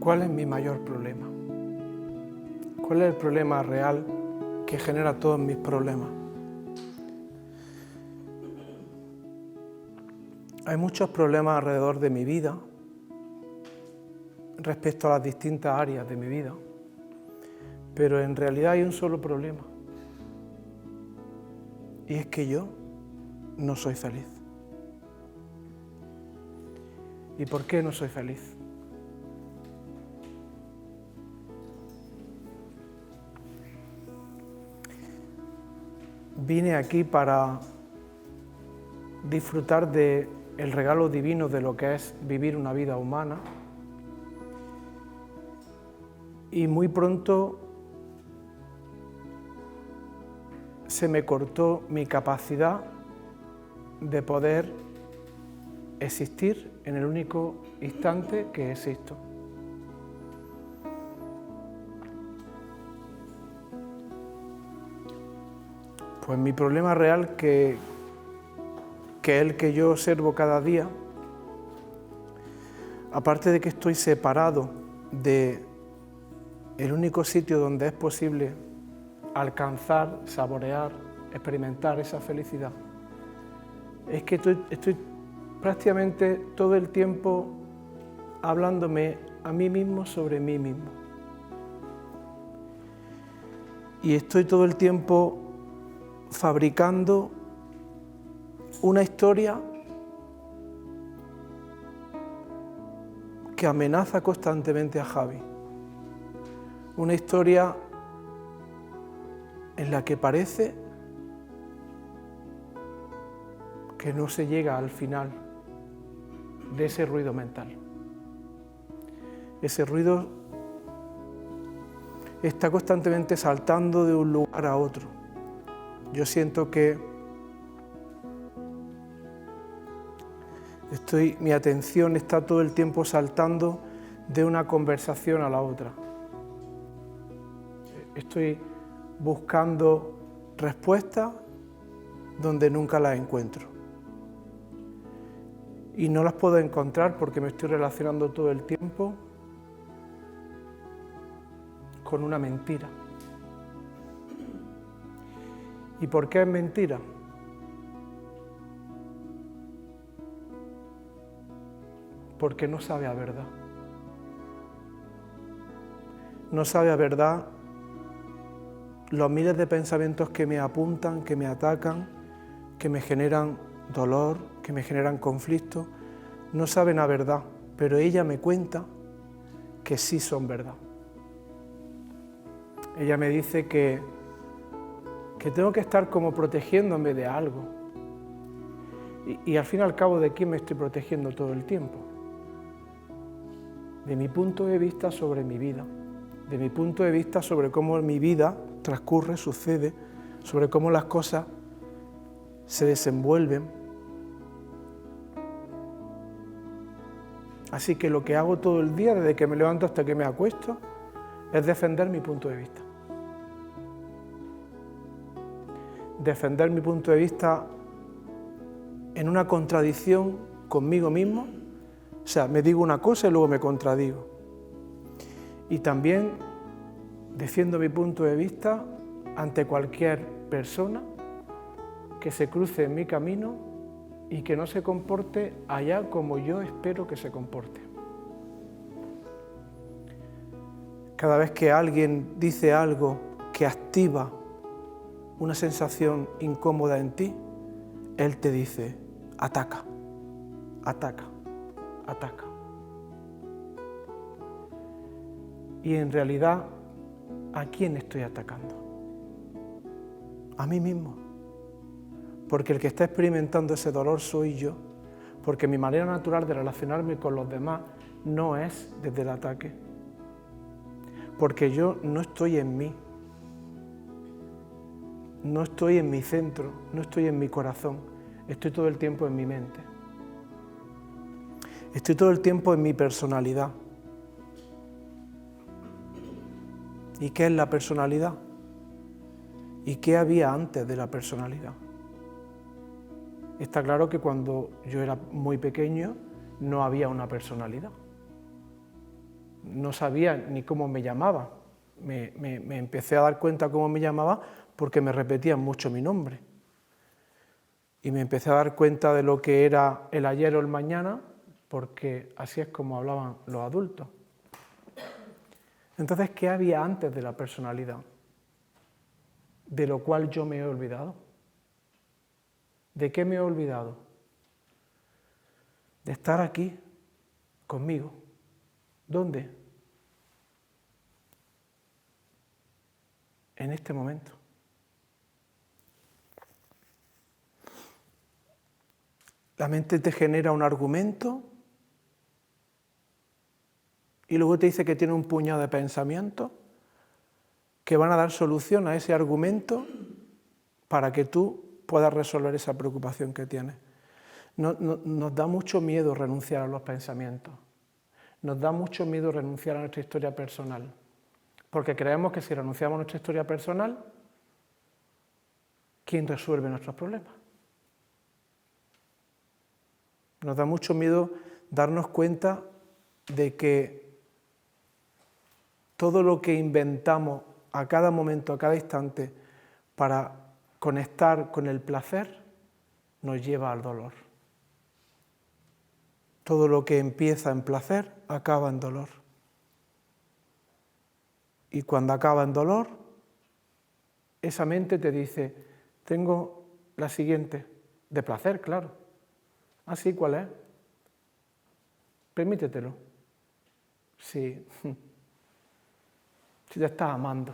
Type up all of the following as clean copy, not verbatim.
¿Cuál es mi mayor problema? ¿Cuál es el problema real que genera todos mis problemas? Hay muchos problemas alrededor de mi vida respecto a las distintas áreas de mi vida, pero en realidad hay un solo problema, y es que yo no soy feliz. ¿Y por qué no soy feliz? Vine aquí para disfrutar del regalo divino de lo que es vivir una vida humana, y muy pronto se me cortó mi capacidad de poder existir en el único instante que existo. Pues mi problema real, que es el que yo observo cada día, aparte de que estoy separado de el único sitio donde es posible alcanzar, saborear, experimentar esa felicidad, es que estoy prácticamente todo el tiempo hablándome a mí mismo sobre mí mismo. Y estoy todo el tiempo fabricando una historia que amenaza constantemente a Javi. Una historia en la que parece que no se llega al final de ese ruido mental. Ese ruido está constantemente saltando de un lugar a otro. Yo siento que mi atención está todo el tiempo saltando de una conversación a la otra. Estoy buscando respuestas donde nunca las encuentro. Y no las puedo encontrar porque me estoy relacionando todo el tiempo con una mentira. ¿Y por qué es mentira? Porque no sabe a verdad. No sabe a verdad los miles de pensamientos que me apuntan, que me atacan, que me generan dolor, que me generan conflicto. No saben a verdad, pero ella me cuenta que sí son verdad. Ella me dice que tengo que estar como protegiéndome de algo. Y al fin y al cabo, ¿de quién me estoy protegiendo todo el tiempo? De mi punto de vista sobre mi vida, de mi punto de vista sobre cómo mi vida transcurre, sucede, sobre cómo las cosas se desenvuelven. Así que lo que hago todo el día, desde que me levanto hasta que me acuesto, es defender mi punto de vista. Defender mi punto de vista en una contradicción conmigo mismo. O sea, me digo una cosa y luego me contradigo. Y también defiendo mi punto de vista ante cualquier persona que se cruce en mi camino y que no se comporte allá como yo espero que se comporte. Cada vez que alguien dice algo que activa una sensación incómoda en ti, él te dice: ataca, ataca, ataca. Y en realidad, ¿a quién estoy atacando? A mí mismo. Porque el que está experimentando ese dolor soy yo. Porque mi manera natural de relacionarme con los demás no es desde el ataque. Porque yo no estoy en mí. No estoy en mi centro, no estoy en mi corazón. Estoy todo el tiempo en mi mente. Estoy todo el tiempo en mi personalidad. ¿Y qué es la personalidad? ¿Y qué había antes de la personalidad? Está claro que cuando yo era muy pequeño no había una personalidad. no sabía ni cómo me llamaba. Me empecé a dar cuenta cómo me llamaba porque me repetían mucho mi nombre. Y me empecé a dar cuenta de lo que era el ayer o el mañana, porque así es como hablaban los adultos. Entonces, ¿qué había antes de la personalidad? De lo cual yo me he olvidado. ¿De qué me he olvidado? De estar aquí, conmigo. ¿Dónde? En este momento. La mente te genera un argumento y luego te dice que tiene un puñado de pensamientos que van a dar solución a ese argumento para que tú puedas resolver esa preocupación que tienes. Nos da mucho miedo renunciar a los pensamientos. Nos da mucho miedo renunciar a nuestra historia personal. Porque creemos que si renunciamos a nuestra historia personal, ¿quién resuelve nuestros problemas? Nos da mucho miedo darnos cuenta de que todo lo que inventamos a cada momento, a cada instante, para conectar con el placer, nos lleva al dolor. Todo lo que empieza en placer, acaba en dolor. Y cuando acaba en dolor, esa mente te dice, tengo la siguiente, de placer, claro. ¿Ah, sí? ¿Cuál es? Permítetelo. Sí. Si te estás amando.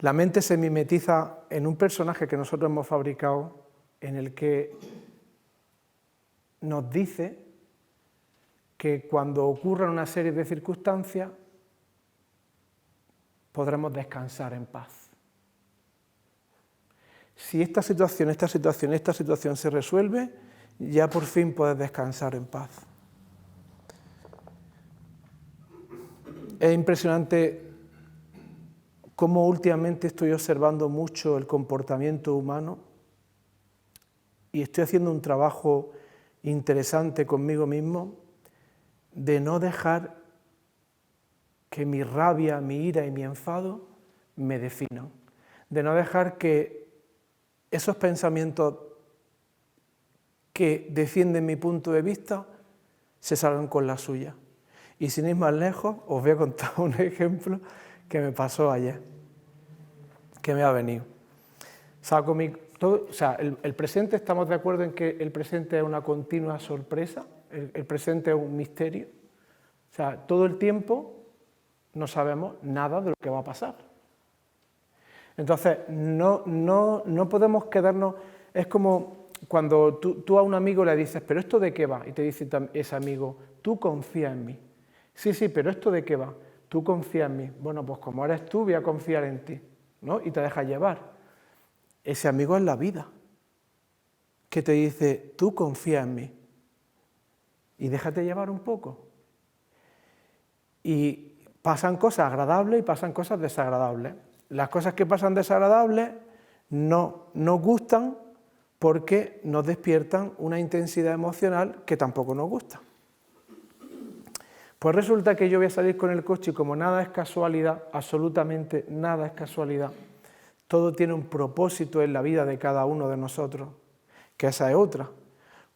La mente se mimetiza en un personaje que nosotros hemos fabricado, en el que nos dice que cuando ocurran una serie de circunstancias, podremos descansar en paz. Si esta situación se resuelve, ya por fin puedes descansar en paz. Es impresionante cómo últimamente estoy observando mucho el comportamiento humano y estoy haciendo un trabajo interesante conmigo mismo de no dejar que mi rabia, mi ira y mi enfado me definan, de no dejar que esos pensamientos que defienden mi punto de vista se salgan con la suya. Y sin ir más lejos, os voy a contar un ejemplo que me pasó ayer, que me ha venido. El presente, estamos de acuerdo en que el presente es una continua sorpresa, el presente es un misterio. O sea, todo el tiempo no sabemos nada de lo que va a pasar. Entonces, no podemos quedarnos... Es como cuando tú a un amigo le dices, ¿pero esto de qué va? Y te dice ese amigo, tú confía en mí. Sí, pero ¿esto de qué va? Tú confía en mí. Bueno, pues como eres tú, voy a confiar en ti, ¿no? Y te deja llevar. Ese amigo es la vida, que te dice, tú confía en mí. Y déjate llevar un poco. Y pasan cosas agradables y pasan cosas desagradables. Las cosas que pasan desagradables no nos gustan porque nos despiertan una intensidad emocional que tampoco nos gusta. Pues resulta que yo voy a salir con el coche y como nada es casualidad, absolutamente nada es casualidad, todo tiene un propósito en la vida de cada uno de nosotros, que esa es otra.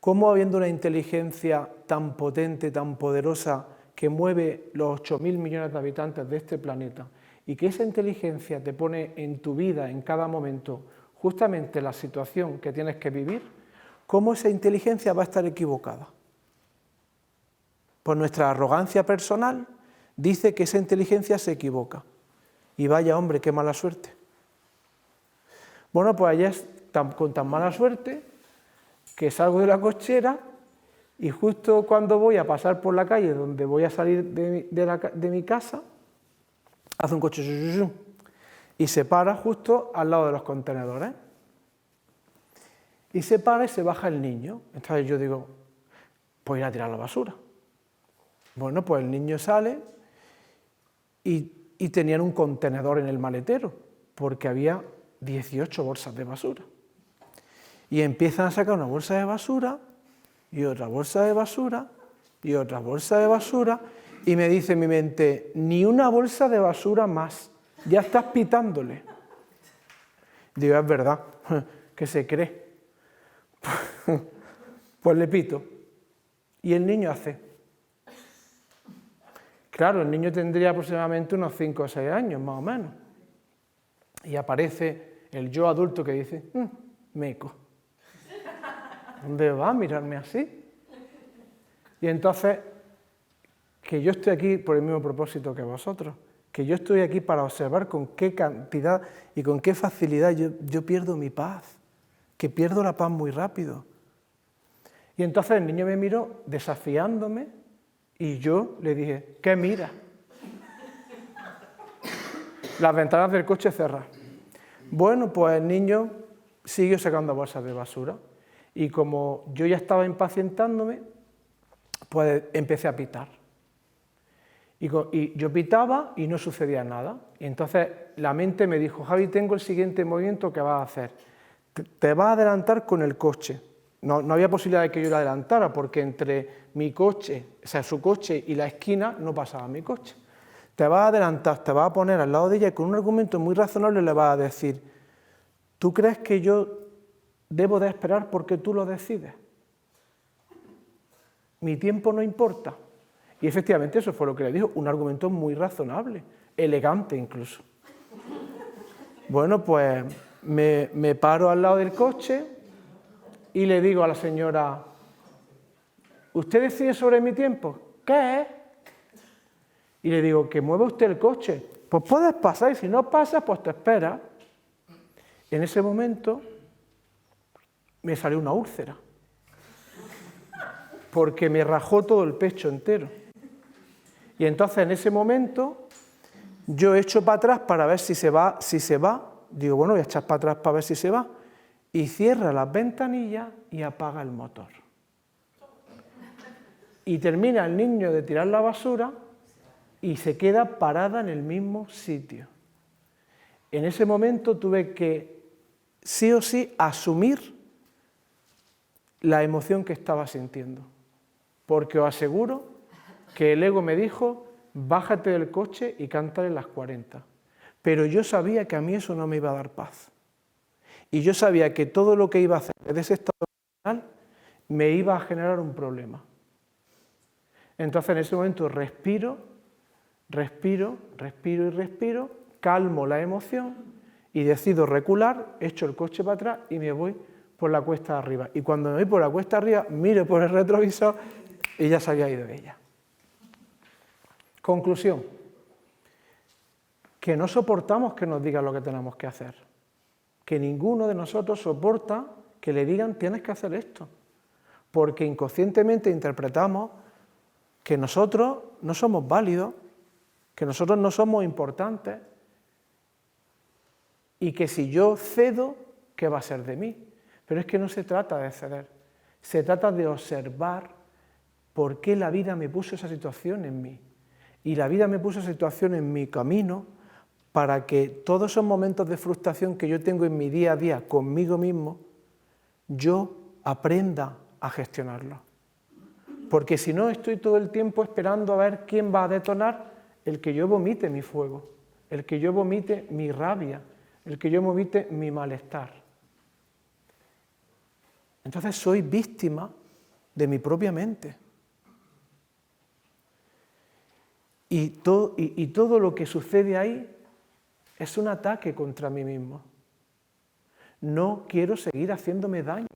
¿Cómo habiendo una inteligencia tan potente, tan poderosa, que mueve los 8.000 millones de habitantes de este planeta, y que esa inteligencia te pone en tu vida, en cada momento, justamente la situación que tienes que vivir, cómo esa inteligencia va a estar equivocada? Pues nuestra arrogancia personal dice que esa inteligencia se equivoca. Y vaya hombre, qué mala suerte. Bueno, pues ayer con tan mala suerte que salgo de la cochera y justo cuando voy a pasar por la calle donde voy a salir de mi casa, hace un coche y se para justo al lado de los contenedores. Y se para y se baja el niño. Entonces yo digo, pues ir a tirar la basura. Bueno, pues el niño sale y tenían un contenedor en el maletero, porque había 18 bolsas de basura. Y empiezan a sacar una bolsa de basura y otra bolsa de basura y otra bolsa de basura, y me dice en mi mente, ni una bolsa de basura más, ya estás pitándole. Digo, es verdad, que se cree. Pues le pito. Y el niño hace. Claro, el niño tendría aproximadamente unos 5 o 6 años, más o menos. Y aparece el yo adulto que dice, meco. ¿Dónde va a mirarme así? Y entonces, que yo estoy aquí por el mismo propósito que vosotros, que yo estoy aquí para observar con qué cantidad y con qué facilidad yo pierdo mi paz, que pierdo la paz muy rápido. Y entonces el niño me miró desafiándome y yo le dije, ¿qué mira? Las ventanas del coche cerradas. Bueno, pues el niño siguió sacando bolsas de basura y como yo ya estaba impacientándome, pues empecé a pitar. Y yo pitaba y no sucedía nada. Y entonces la mente me dijo, Javi, tengo el siguiente movimiento que vas a hacer. Te vas a adelantar con el coche. No había posibilidad de que yo lo adelantara porque entre mi coche, o sea, su coche y la esquina no pasaba mi coche. Te vas a adelantar, te vas a poner al lado de ella y con un argumento muy razonable le vas a decir, ¿tú crees que yo debo de esperar porque tú lo decides? Mi tiempo no importa. Y efectivamente eso fue lo que le dijo, un argumento muy razonable, elegante incluso. Bueno, pues me paro al lado del coche y le digo a la señora, ¿usted decide sobre mi tiempo? ¿Qué es? Y le digo, que mueva usted el coche. Pues puedes pasar y si no pasas, pues te esperas. En ese momento me salió una úlcera, porque me rajó todo el pecho entero. Y entonces en ese momento yo echo para atrás para ver si se va. Digo, bueno, voy a echar para atrás para ver si se va. Y cierra las ventanillas y apaga el motor. Y termina el niño de tirar la basura y se queda parada en el mismo sitio. En ese momento tuve que, sí o sí, asumir la emoción que estaba sintiendo. Porque os aseguro que el ego me dijo, bájate del coche y cántale las 40. Pero yo sabía que a mí eso no me iba a dar paz. Y yo sabía que todo lo que iba a hacer desde ese estado emocional me iba a generar un problema. Entonces en ese momento respiro, calmo la emoción y decido recular, echo el coche para atrás y me voy por la cuesta de arriba. Y cuando me voy por la cuesta de arriba, miro por el retrovisor y ya se había ido ella. Conclusión, que no soportamos que nos digan lo que tenemos que hacer, que ninguno de nosotros soporta que le digan tienes que hacer esto, porque inconscientemente interpretamos que nosotros no somos válidos, que nosotros no somos importantes y que si yo cedo, ¿qué va a ser de mí? Pero es que no se trata de ceder, se trata de observar por qué la vida me puso esa situación en mí. Y la vida me puso esa situación en mi camino para que todos esos momentos de frustración que yo tengo en mi día a día conmigo mismo, yo aprenda a gestionarlos. Porque si no, estoy todo el tiempo esperando a ver quién va a detonar el que yo vomite mi fuego, el que yo vomite mi rabia, el que yo vomite mi malestar. Entonces soy víctima de mi propia mente. Y todo lo que sucede ahí es un ataque contra mí mismo. No quiero seguir haciéndome daño.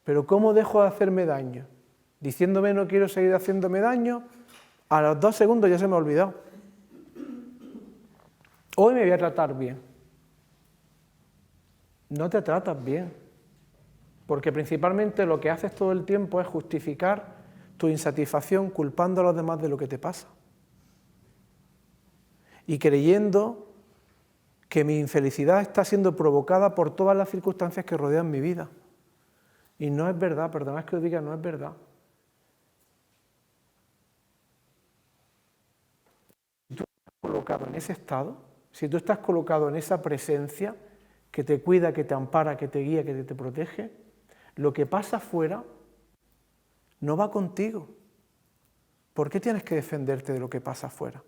Pero ¿cómo dejo de hacerme daño? Diciéndome no quiero seguir haciéndome daño, a los 2 segundos ya se me ha olvidado. Hoy me voy a tratar bien. No te tratas bien, porque principalmente lo que haces todo el tiempo es justificar tu insatisfacción culpando a los demás de lo que te pasa. Y creyendo que mi infelicidad está siendo provocada por todas las circunstancias que rodean mi vida. Y no es verdad, perdonad que os diga, no es verdad. Si tú estás colocado en ese estado, si tú estás colocado en esa presencia que te cuida, que te ampara, que te guía, que te protege, lo que pasa afuera no va contigo. ¿Por qué tienes que defenderte de lo que pasa afuera?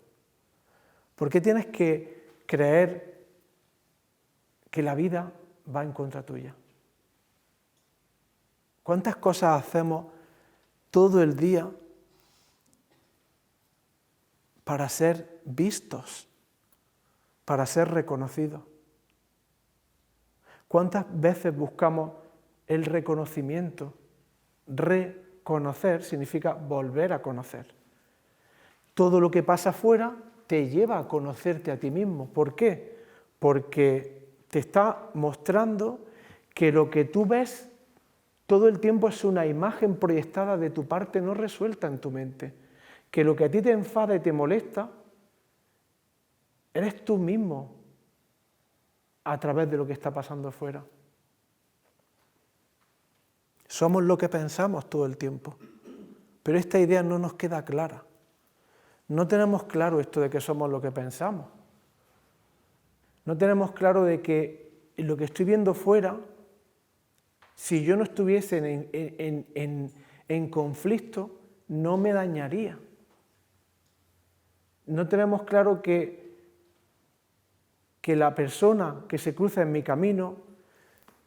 ¿Por qué tienes que creer que la vida va en contra tuya? ¿Cuántas cosas hacemos todo el día para ser vistos, para ser reconocidos? ¿Cuántas veces buscamos el reconocimiento? Reconocer significa volver a conocer. Todo lo que pasa afuera te lleva a conocerte a ti mismo. ¿Por qué? Porque te está mostrando que lo que tú ves todo el tiempo es una imagen proyectada de tu parte no resuelta en tu mente. Que lo que a ti te enfada y te molesta, eres tú mismo a través de lo que está pasando afuera. Somos lo que pensamos todo el tiempo, pero esta idea no nos queda clara. No tenemos claro esto de que somos lo que pensamos. No tenemos claro de que lo que estoy viendo fuera, si yo no estuviese en conflicto, no me dañaría. No tenemos claro que la persona que se cruza en mi camino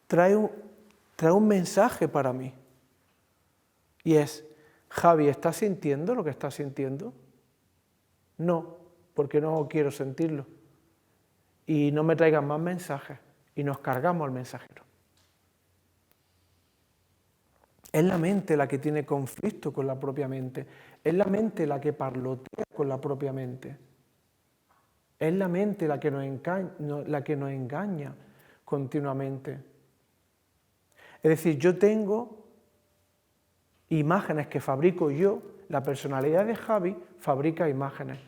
trae un mensaje para mí. Y es, Javi, ¿estás sintiendo lo que estás sintiendo? No, porque no quiero sentirlo. Y no me traigan más mensajes. Y nos cargamos al mensajero. Es la mente la que tiene conflicto con la propia mente. Es la mente la que parlotea con la propia mente. Es la mente la que nos engaña continuamente. Es decir, yo tengo imágenes que fabrico yo, la personalidad de Javi fabrica imágenes.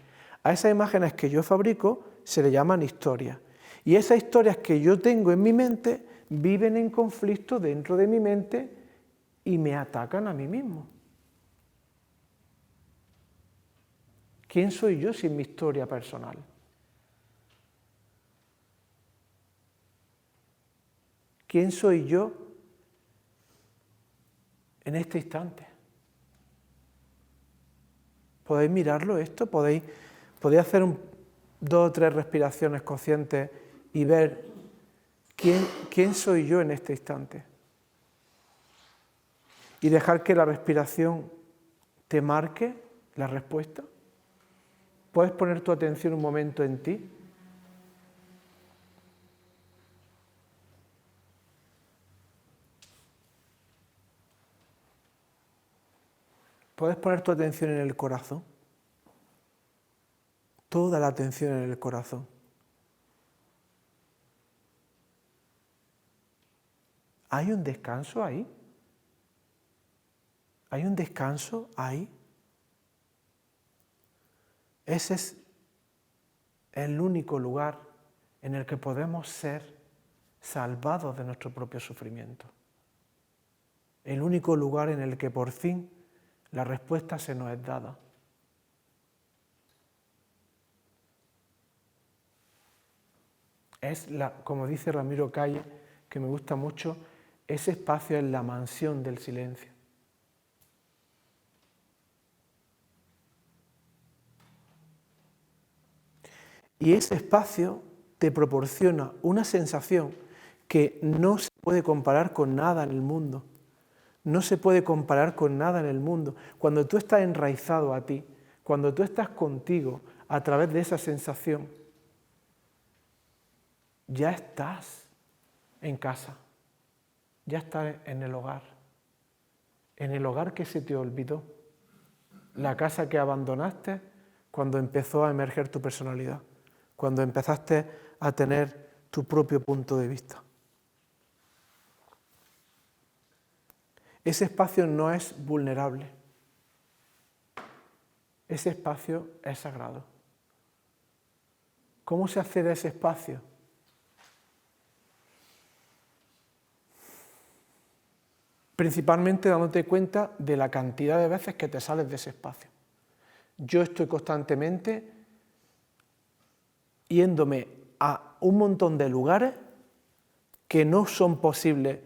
A esas imágenes que yo fabrico se le llaman historias. Y esas historias que yo tengo en mi mente viven en conflicto dentro de mi mente y me atacan a mí mismo. ¿Quién soy yo sin mi historia personal? ¿Quién soy yo en este instante? ¿Podéis mirarlo esto? ¿Podéis hacer 2 o 3 respiraciones conscientes y ver quién soy yo en este instante? Y dejar que la respiración te marque la respuesta. ¿Puedes poner tu atención un momento en ti? ¿Puedes poner tu atención en el corazón? Toda la atención en el corazón. ¿Hay un descanso ahí? ¿Hay un descanso ahí? Ese es el único lugar en el que podemos ser salvados de nuestro propio sufrimiento. El único lugar en el que por fin la respuesta se nos es dada. Es, como dice Ramiro Calle, que me gusta mucho, ese espacio es la mansión del silencio. Y ese espacio te proporciona una sensación que no se puede comparar con nada en el mundo. No se puede comparar con nada en el mundo. Cuando tú estás enraizado a ti, cuando tú estás contigo a través de esa sensación, ya estás en casa, ya estás en el hogar que se te olvidó, la casa que abandonaste cuando empezó a emerger tu personalidad, cuando empezaste a tener tu propio punto de vista. Ese espacio no es vulnerable. Ese espacio es sagrado. ¿Cómo se accede a ese espacio? Principalmente dándote cuenta de la cantidad de veces que te sales de ese espacio. Yo estoy constantemente yéndome a un montón de lugares que no son posibles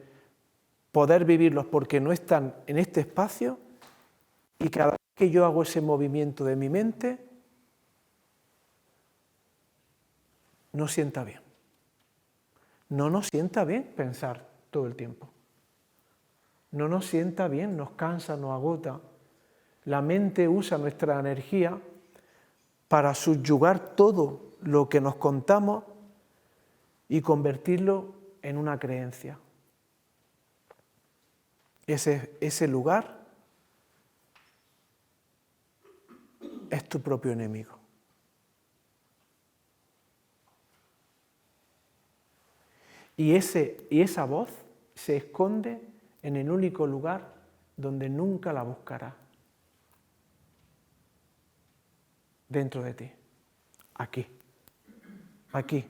poder vivirlos porque no están en este espacio Y cada vez que yo hago ese movimiento de mi mente, no sienta bien. No nos sienta bien pensar todo el tiempo. No nos sienta bien, nos cansa, nos agota. La mente usa nuestra energía para subyugar todo lo que nos contamos y convertirlo en una creencia. Ese lugar es tu propio enemigo. Y esa voz se esconde en el único lugar donde nunca la buscarás. Dentro de ti. Aquí. Aquí.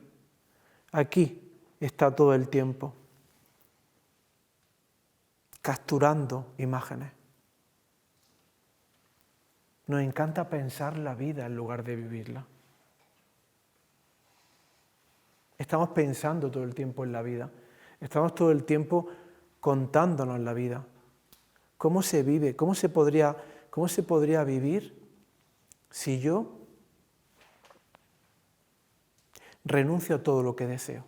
Aquí está todo el tiempo. Capturando imágenes. Nos encanta pensar la vida en lugar de vivirla. Estamos pensando todo el tiempo en la vida. Estamos todo el tiempo contándonos la vida. ¿Cómo se vive? ¿Cómo se podría vivir si yo renuncio a todo lo que deseo?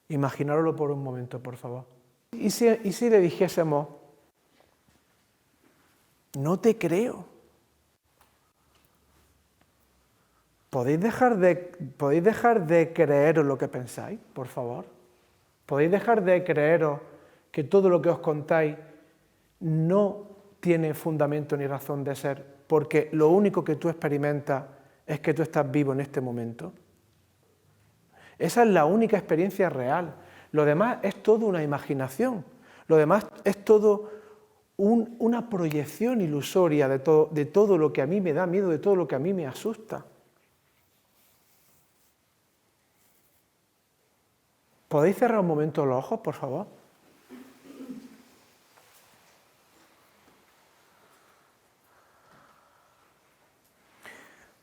Imaginároslo por un momento, por favor. ¿Y si le dijésemos, no te creo? ¿Podéis dejar de creeros lo que pensáis, por favor? ¿Podéis dejar de creeros que todo lo que os contáis no tiene fundamento ni razón de ser, porque lo único que tú experimentas es que tú estás vivo en este momento? Esa es la única experiencia real. Lo demás es todo una imaginación. Lo demás es todo una proyección ilusoria de todo lo que a mí me da miedo, de todo lo que a mí me asusta. ¿Podéis cerrar un momento los ojos, por favor?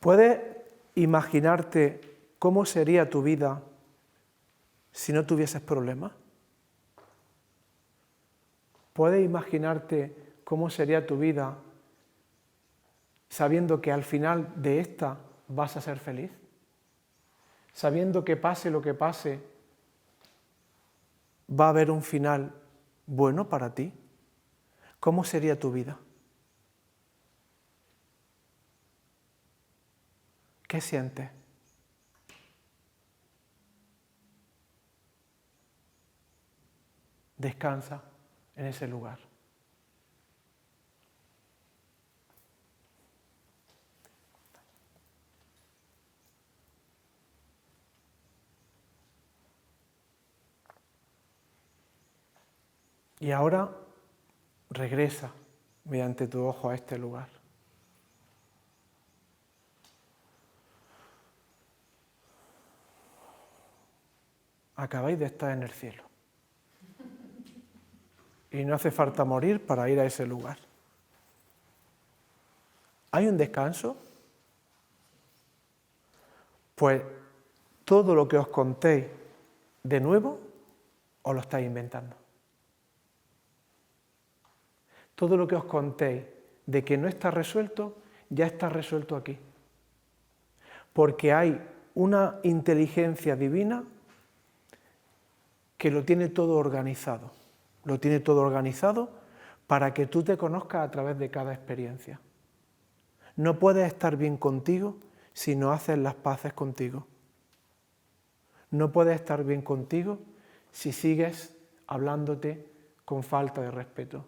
¿Puedes imaginarte cómo sería tu vida si no tuvieses problemas? ¿Puedes imaginarte cómo sería tu vida sabiendo que al final de esta vas a ser feliz? Sabiendo que pase lo que pase, va a haber un final bueno para ti. ¿Cómo sería tu vida? ¿Qué sientes? Descansa en ese lugar. Y ahora regresa mediante tu ojo a este lugar. Acabáis de estar en el cielo. Y no hace falta morir para ir a ese lugar. ¿Hay un descanso? Pues todo lo que os contéis de nuevo, os lo estáis inventando. Todo lo que os contéis de que no está resuelto, ya está resuelto aquí. Porque hay una inteligencia divina que lo tiene todo organizado. Lo tiene todo organizado para que tú te conozcas a través de cada experiencia. No puedes estar bien contigo si no haces las paces contigo. No puedes estar bien contigo si sigues hablándote con falta de respeto.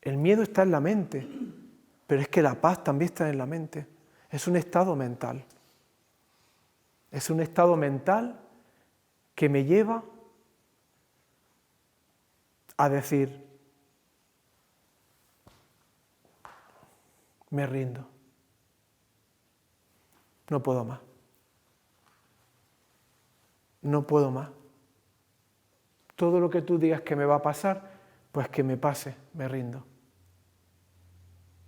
El miedo está en la mente, pero es que la paz también está en la mente. Es un estado mental. Es un estado mental que me lleva a decir, me rindo, no puedo más, no puedo más. Todo lo que tú digas que me va a pasar, pues que me pase, me rindo.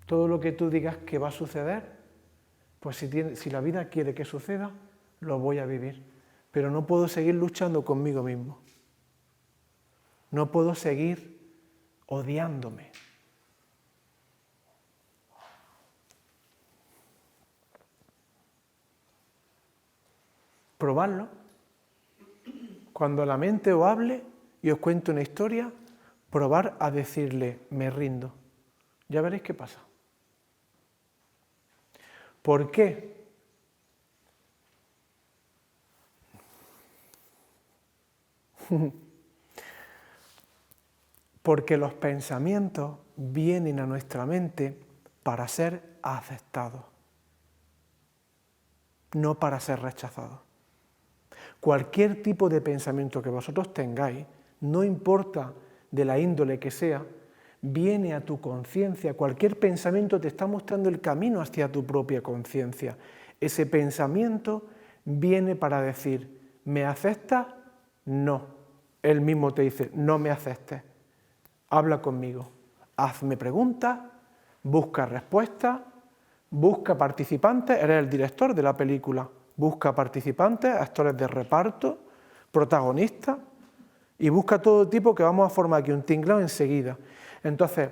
Todo lo que tú digas que va a suceder, pues si la vida quiere que suceda, lo voy a vivir. Pero no puedo seguir luchando conmigo mismo. No puedo seguir odiándome. Probadlo. Cuando la mente os hable y os cuente una historia, probar a decirle, me rindo. Ya veréis qué pasa. ¿Por qué? Porque los pensamientos vienen a nuestra mente para ser aceptados, no para ser rechazados. Cualquier tipo de pensamiento que vosotros tengáis, no importa de la índole que sea, viene a tu conciencia. Cualquier pensamiento te está mostrando el camino hacia tu propia conciencia. Ese pensamiento viene para decir, ¿me aceptas? No. Él mismo te dice, no me aceptes. Habla conmigo. Hazme preguntas, busca respuestas, busca participantes. Eres el director de la película. Busca participantes, actores de reparto, protagonistas, y busca todo tipo que vamos a formar aquí un tinglado enseguida. Entonces,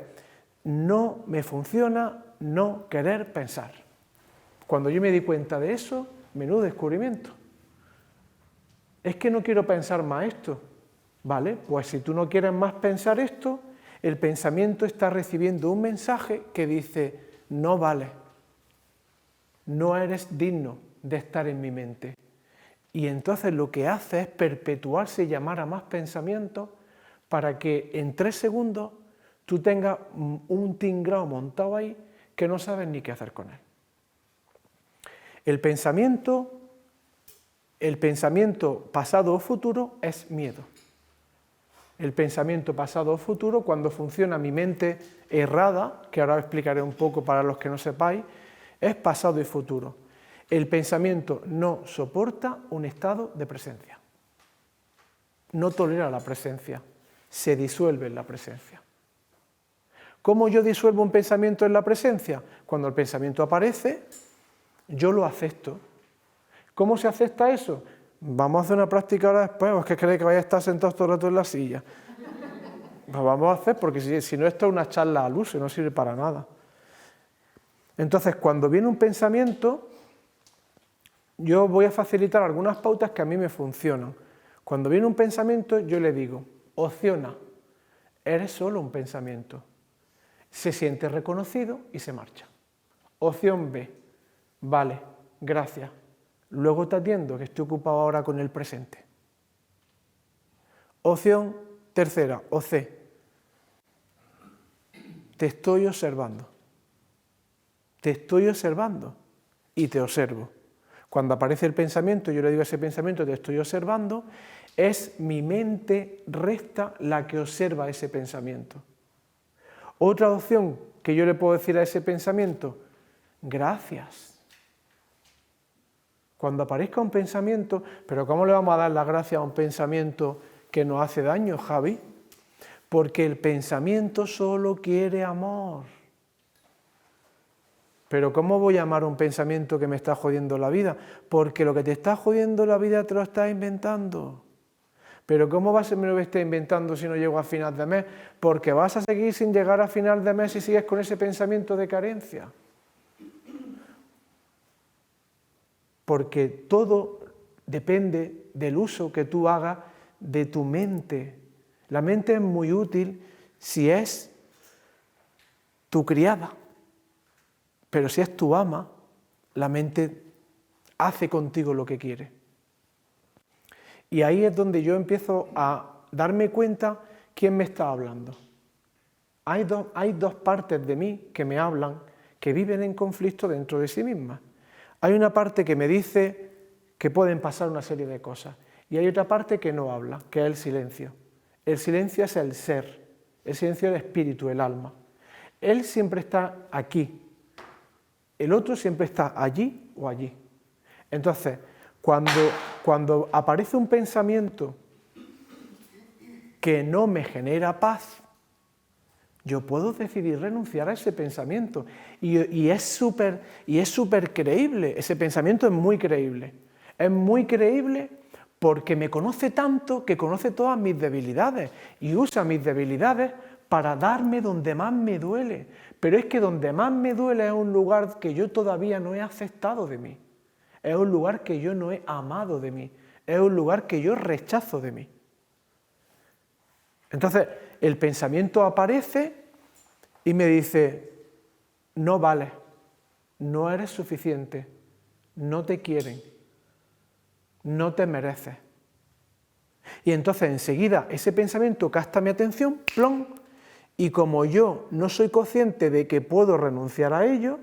no me funciona no querer pensar. Cuando yo me di cuenta de eso, menudo descubrimiento. Es que no quiero pensar más esto. Vale, pues si tú no quieres más pensar esto, el pensamiento está recibiendo un mensaje que dice, no vale, no eres digno de estar en mi mente. Y entonces lo que hace es perpetuarse y llamar a más pensamientos para que en 3 segundos tú tengas un tinglao montado ahí que no sabes ni qué hacer con él. El pensamiento pasado o futuro es miedo. El pensamiento pasado o futuro, cuando funciona mi mente errada, que ahora explicaré un poco para los que no sepáis, es pasado y futuro. El pensamiento no soporta un estado de presencia. No tolera la presencia, se disuelve en la presencia. ¿Cómo yo disuelvo un pensamiento en la presencia? Cuando el pensamiento aparece, yo lo acepto. ¿Cómo se acepta eso? Vamos a hacer una práctica ahora después, ¿o es que creéis que vais a estar sentados todo el rato en la silla? Pues vamos a hacer, porque si no, esto es una charla al uso y no sirve para nada. Entonces, cuando viene un pensamiento, yo voy a facilitar algunas pautas que a mí me funcionan. Cuando viene un pensamiento, yo le digo, opción A, eres solo un pensamiento. Se siente reconocido y se marcha. Opción B, vale, gracias. Luego te atiendo, que estoy ocupado ahora con el presente. Opción tercera, o C, te estoy observando. Te estoy observando y te observo. Cuando aparece el pensamiento, yo le digo a ese pensamiento, te estoy observando, es mi mente recta la que observa ese pensamiento. Otra opción que yo le puedo decir a ese pensamiento, gracias. Cuando aparezca un pensamiento, pero ¿cómo le vamos a dar las gracias a un pensamiento que nos hace daño, Javi? Porque el pensamiento solo quiere amor. Pero ¿cómo voy a amar un pensamiento que me está jodiendo la vida? Porque lo que te está jodiendo la vida te lo estás inventando. Pero ¿cómo va a ser que me lo esté inventando si no llego a final de mes? Porque vas a seguir sin llegar a final de mes si sigues con ese pensamiento de carencia. Porque todo depende del uso que tú hagas de tu mente. La mente es muy útil si es tu criada, pero si es tu ama, la mente hace contigo lo que quiere. Y ahí es donde yo empiezo a darme cuenta quién me está hablando. Hay dos partes de mí que me hablan, que viven en conflicto dentro de sí mismas. Hay una parte que me dice que pueden pasar una serie de cosas y hay otra parte que no habla, que es el silencio. El silencio es el ser, el silencio del espíritu, el alma. Él siempre está aquí, el otro siempre está allí o allí. Entonces, cuando aparece un pensamiento que no me genera paz, yo puedo decidir renunciar a ese pensamiento y es súper creíble, ese pensamiento es muy creíble porque me conoce tanto que conoce todas mis debilidades y usa mis debilidades para darme donde más me duele. Pero es que donde más me duele es un lugar que yo todavía no he aceptado de mí. Es un lugar que yo no he amado de mí. Es un lugar que yo rechazo de mí. Entonces, el pensamiento aparece y me dice, no vales, no eres suficiente, no te quieren, no te mereces. Y entonces enseguida ese pensamiento capta mi atención, ¡plom! Y como yo no soy consciente de que puedo renunciar a ello,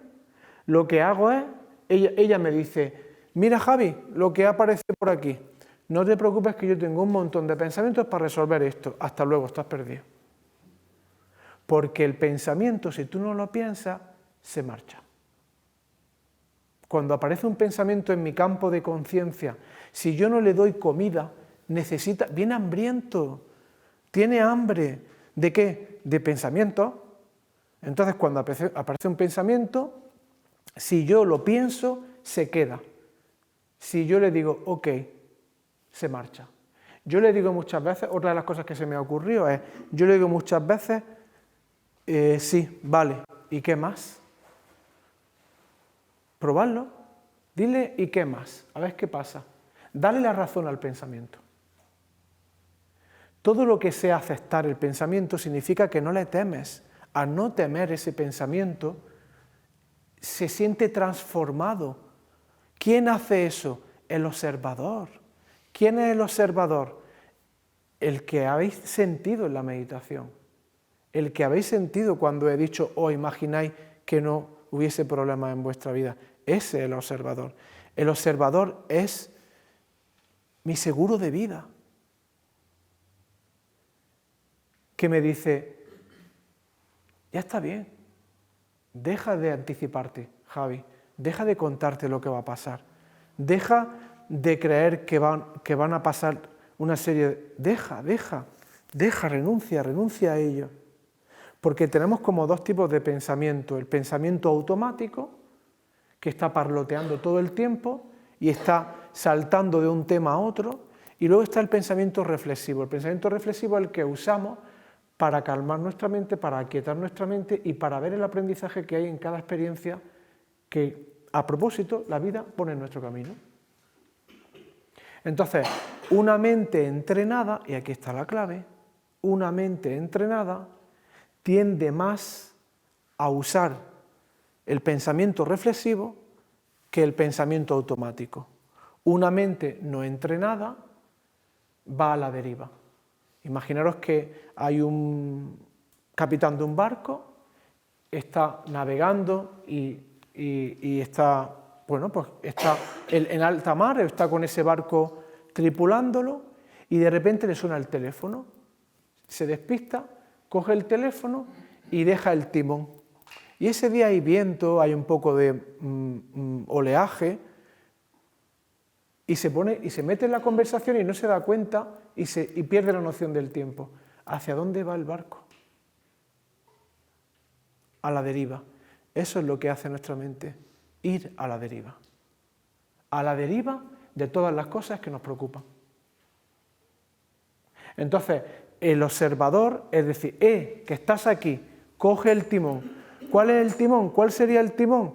lo que hago es, ella me dice, mira Javi, lo que aparece por aquí, no te preocupes que yo tengo un montón de pensamientos para resolver esto, hasta luego, estás perdido. Porque el pensamiento, si tú no lo piensas, se marcha. Cuando aparece un pensamiento en mi campo de conciencia, si yo no le doy comida, viene hambriento, tiene hambre. ¿De qué? De pensamiento. Entonces, cuando aparece un pensamiento, si yo lo pienso, se queda. Si yo le digo, ok, se marcha. Yo le digo muchas veces, otra de las cosas que se me ha ocurrido es, yo le digo muchas veces, sí, vale, ¿y qué más? Probarlo, dile ¿y qué más? A ver qué pasa. Dale la razón al pensamiento. Todo lo que sea aceptar el pensamiento significa que no le temes. Al no temer ese pensamiento, se siente transformado. ¿Quién hace eso? El observador. ¿Quién es el observador? El que habéis sentido en la meditación. El que habéis sentido cuando he dicho, imagináis que no hubiese problemas en vuestra vida. Ese es el observador. El observador es mi seguro de vida. Que me dice, ya está bien, deja de anticiparte, Javi, deja de contarte lo que va a pasar, deja de creer que van a pasar una serie de... Deja, renuncia a ello. Porque tenemos como dos tipos de pensamiento, el pensamiento automático, que está parloteando todo el tiempo y está saltando de un tema a otro, y luego está el pensamiento reflexivo. El pensamiento reflexivo es el que usamos para calmar nuestra mente, para aquietar nuestra mente y para ver el aprendizaje que hay en cada experiencia que, a propósito, la vida pone en nuestro camino. Entonces, una mente entrenada, y aquí está la clave, una mente entrenada tiende más a usar el pensamiento reflexivo que el pensamiento automático. Una mente no entrenada va a la deriva. Imaginaros que hay un capitán de un barco, está navegando y está, bueno, pues está en alta mar, está con ese barco tripulándolo y de repente le suena el teléfono, se despista, coge el teléfono y deja el timón. Y ese día hay viento, hay un poco de oleaje y se mete en la conversación y no se da cuenta y pierde la noción del tiempo. ¿Hacia dónde va el barco? A la deriva. Eso es lo que hace nuestra mente, ir a la deriva. A la deriva de todas las cosas que nos preocupan. Entonces, el observador, es decir, que estás aquí, coge el timón. ¿Cuál es el timón? ¿Cuál sería el timón?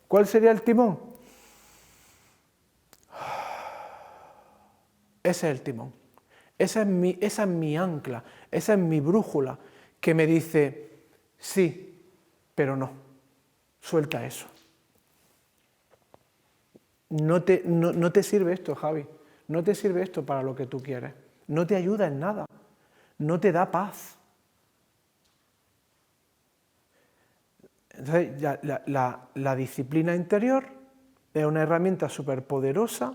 ¿Cuál sería el timón? Ese es el timón. Esa es mi ancla, esa es mi brújula que me dice, sí, pero no, suelta eso. No te sirve esto, Javi, no te sirve esto para lo que tú quieres, no te ayuda en nada, no te da paz. Entonces, la disciplina interior es una herramienta súper poderosa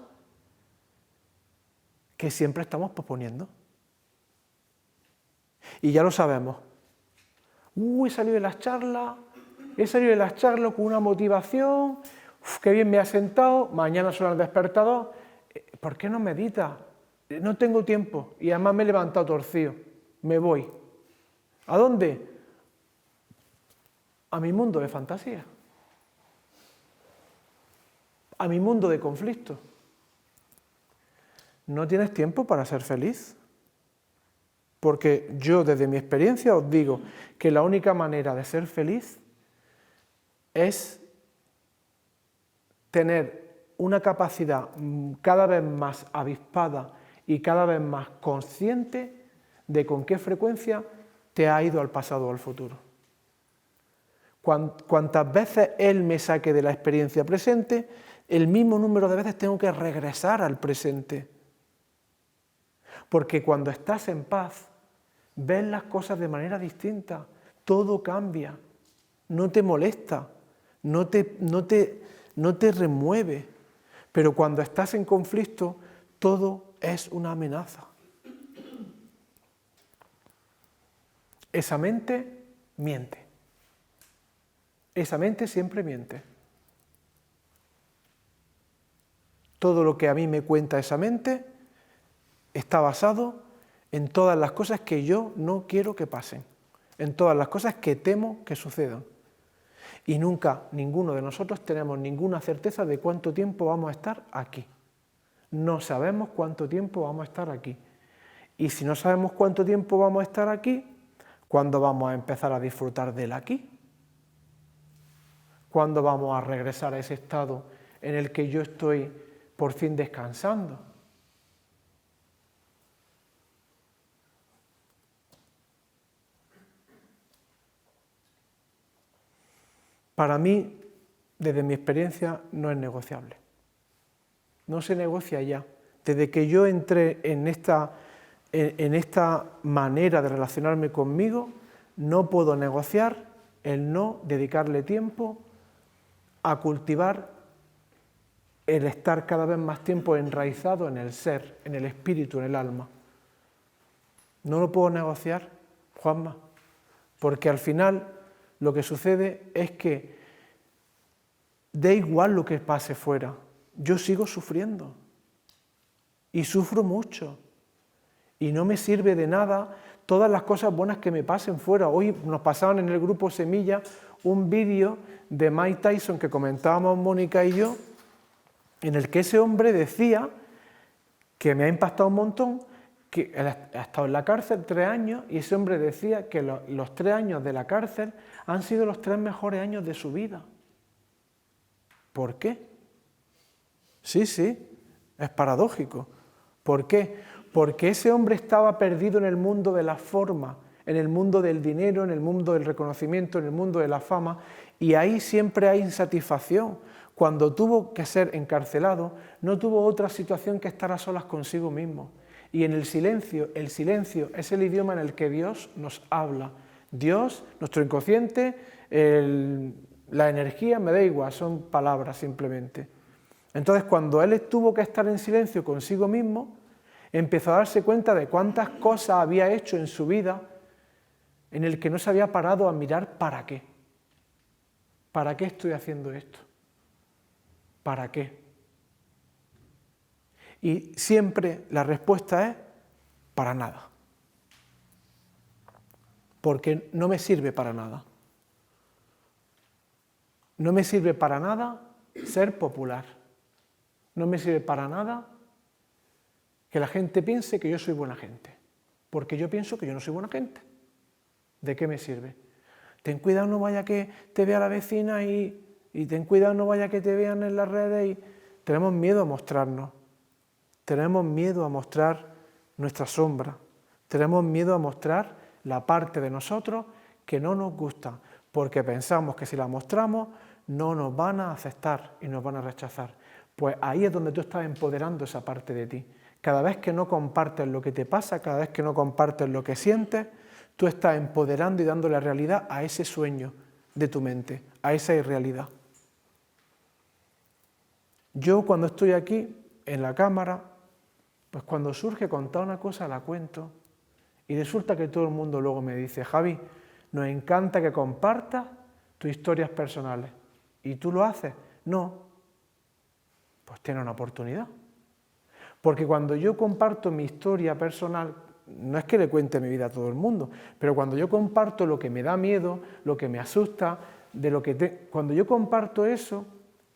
que siempre estamos posponiendo. Y ya lo sabemos. He salido de las charlas con una motivación, qué bien me ha sentado, mañana suena el despertador. ¿Por qué no meditas? No tengo tiempo y además me he levantado torcido. Me voy. ¿A dónde? A mi mundo de fantasía. A mi mundo de conflicto. no tienes tiempo para ser feliz. Porque yo desde mi experiencia os digo que la única manera de ser feliz es tener una capacidad cada vez más avispada y cada vez más consciente de con qué frecuencia te ha ido al pasado o al futuro. Cuantas veces Él me saque de la experiencia presente, el mismo número de veces tengo que regresar al presente. Porque cuando estás en paz, ves las cosas de manera distinta, todo cambia, no te molesta, no te remueve. Pero cuando estás en conflicto, todo es una amenaza. Esa mente miente. Esa mente siempre miente. Todo lo que a mí me cuenta esa mente está basado en todas las cosas que yo no quiero que pasen, en todas las cosas que temo que sucedan. Y nunca, ninguno de nosotros tenemos ninguna certeza de cuánto tiempo vamos a estar aquí. No sabemos cuánto tiempo vamos a estar aquí. Y si no sabemos cuánto tiempo vamos a estar aquí, ¿cuándo vamos a empezar a disfrutar del aquí? ¿Cuándo vamos a regresar a ese estado en el que yo estoy por fin descansando? Para mí, desde mi experiencia, no es negociable. No se negocia ya. Desde que yo entré en esta manera de relacionarme conmigo, no puedo negociar el no dedicarle tiempo a cultivar el estar cada vez más tiempo enraizado en el ser, en el espíritu, en el alma. No lo puedo negociar, Juanma, porque al final lo que sucede es que da igual lo que pase fuera, yo sigo sufriendo y sufro mucho y no me sirve de nada todas las cosas buenas que me pasen fuera. Hoy nos pasaban en el grupo Semilla un vídeo de Mike Tyson que comentábamos Mónica y yo, en el que ese hombre decía, que me ha impactado un montón, que él ha estado en la cárcel 3 años y ese hombre decía que los 3 años de la cárcel han sido los 3 mejores años de su vida. ¿Por qué? Sí, es paradójico. ¿Por qué? Porque ese hombre estaba perdido en el mundo de la forma, en el mundo del dinero, en el mundo del reconocimiento, en el mundo de la fama, y ahí siempre hay insatisfacción. Cuando tuvo que ser encarcelado, no tuvo otra situación que estar a solas consigo mismo. Y en el silencio es el idioma en el que Dios nos habla. Dios, nuestro inconsciente, la energía, me da igual, son palabras simplemente. Entonces, cuando él tuvo que estar en silencio consigo mismo, empezó a darse cuenta de cuántas cosas había hecho en su vida en el que no se había parado a mirar para qué. ¿Para qué estoy haciendo esto? ¿Para qué? Y siempre la respuesta es para nada. Porque no me sirve para nada. No me sirve para nada ser popular. No me sirve para nada que la gente piense que yo soy buena gente. Porque yo pienso que yo no soy buena gente. ¿De qué me sirve? Ten cuidado, no vaya que te vea la vecina y ten cuidado, no vaya que te vean en las redes. Y tenemos miedo a mostrarnos. Tenemos miedo a mostrar nuestra sombra. Tenemos miedo a mostrar la parte de nosotros que no nos gusta, porque pensamos que si la mostramos no nos van a aceptar y nos van a rechazar. Pues ahí es donde tú estás empoderando esa parte de ti. Cada vez que no compartes lo que te pasa, cada vez que no compartes lo que sientes, tú estás empoderando y dándole realidad a ese sueño de tu mente, a esa irrealidad. Yo cuando estoy aquí, en la cámara, pues cuando surge contar una cosa la cuento y resulta que todo el mundo luego me dice, Javi, nos encanta que compartas tus historias personales. ¿Y tú lo haces? No. Pues tienes una oportunidad. Porque cuando yo comparto mi historia personal, no es que le cuente mi vida a todo el mundo, pero cuando yo comparto lo que me da miedo, lo que me asusta, cuando yo comparto eso,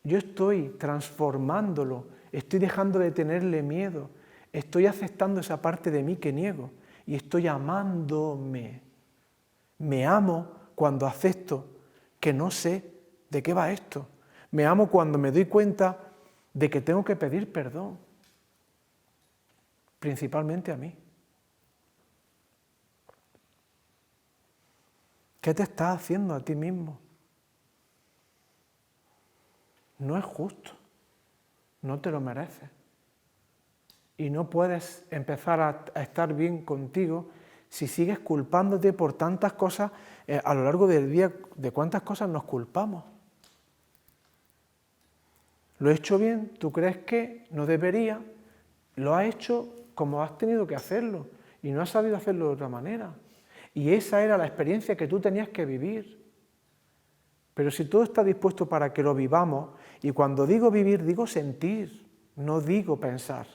yo estoy transformándolo, estoy dejando de tenerle miedo, Estoy aceptando esa parte de mí que niego y estoy amándome. Me amo cuando acepto que no sé de qué va esto. Me amo cuando me doy cuenta de que tengo que pedir perdón, principalmente a mí. ¿Qué te estás haciendo a ti mismo? No es justo, no te lo mereces. Y no puedes empezar a estar bien contigo si sigues culpándote por tantas cosas a lo largo del día. ¿De cuántas cosas nos culpamos? ¿Lo he hecho bien? ¿Tú crees que no debería? Lo has hecho como has tenido que hacerlo y no has sabido hacerlo de otra manera. Y esa era la experiencia que tú tenías que vivir. Pero si todo está dispuesto para que lo vivamos, y cuando digo vivir, digo sentir, no digo pensar.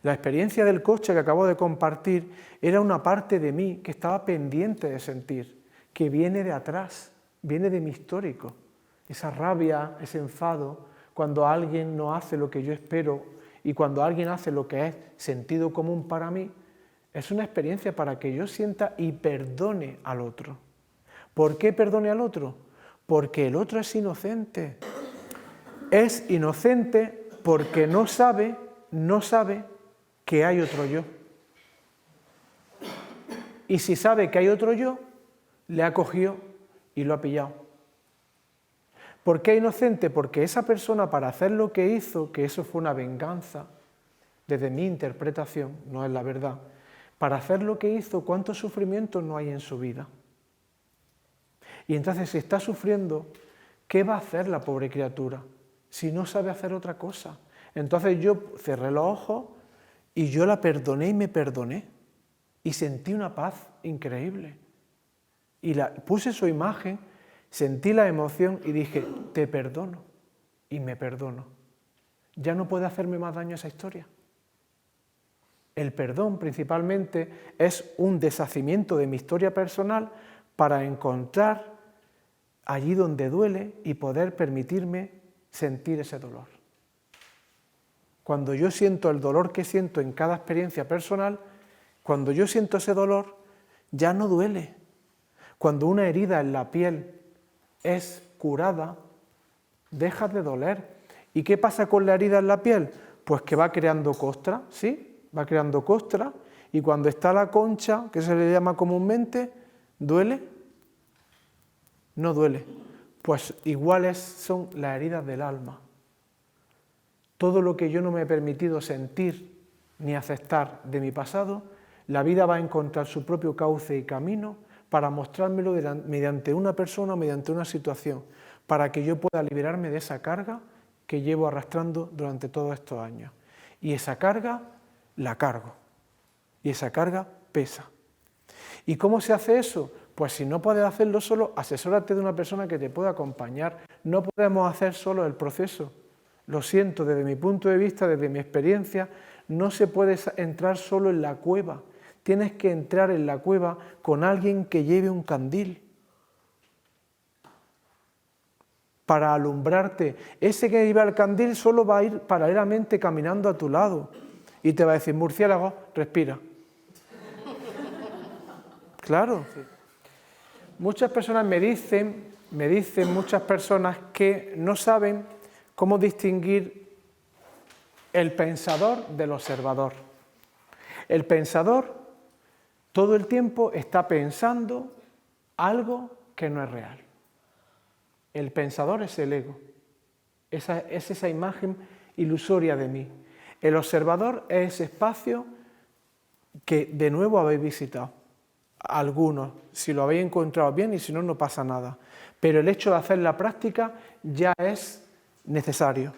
La experiencia del coche que acabo de compartir era una parte de mí que estaba pendiente de sentir, que viene de atrás, viene de mi histórico. Esa rabia, ese enfado, cuando alguien no hace lo que yo espero y cuando alguien hace lo que es sentido común para mí, es una experiencia para que yo sienta y perdone al otro. ¿Por qué perdone al otro? Porque el otro es inocente. Es inocente porque no sabe que hay otro yo. Y si sabe que hay otro yo, le ha cogido y lo ha pillado. ¿Por qué inocente? Porque esa persona, para hacer lo que hizo, que eso fue una venganza, desde mi interpretación, no es la verdad, para hacer lo que hizo, ¿cuántos sufrimientos no hay en su vida? Y entonces, si está sufriendo, ¿qué va a hacer la pobre criatura si no sabe hacer otra cosa? Entonces yo cerré los ojos y yo la perdoné y me perdoné. Y sentí una paz increíble. Y puse su imagen, sentí la emoción y dije, te perdono. Y me perdono. Ya no puede hacerme más daño esa historia. El perdón principalmente es un deshacimiento de mi historia personal para encontrar allí donde duele y poder permitirme sentir ese dolor. Cuando yo siento el dolor que siento en cada experiencia personal, cuando yo siento ese dolor, ya no duele. Cuando una herida en la piel es curada, deja de doler. ¿Y qué pasa con la herida en la piel? Pues que va creando costra, ¿sí? Va creando costra, y cuando está la concha, que se le llama comúnmente, ¿duele? No duele. Pues iguales son las heridas del alma. Todo lo que yo no me he permitido sentir ni aceptar de mi pasado, la vida va a encontrar su propio cauce y camino para mostrármelo mediante una persona o mediante una situación, para que yo pueda liberarme de esa carga que llevo arrastrando durante todos estos años. Y esa carga la cargo. Y esa carga pesa. ¿Y cómo se hace eso? Pues si no puedes hacerlo solo, asesórate de una persona que te pueda acompañar. No podemos hacer solo el proceso. Lo siento, desde mi punto de vista, desde mi experiencia, no se puede entrar solo en la cueva. Tienes que entrar en la cueva con alguien que lleve un candil para alumbrarte. Ese que lleva el candil solo va a ir paralelamente caminando a tu lado y te va a decir, murciélago, respira. Claro. Muchas personas me dicen muchas personas que no saben cómo distinguir el pensador del observador. El pensador todo el tiempo está pensando algo que no es real. El pensador es el ego, es esa imagen ilusoria de mí. El observador es ese espacio que de nuevo habéis visitado. Algunos, si lo habéis encontrado bien y si no, no pasa nada. Pero el hecho de hacer la práctica ya es necesario.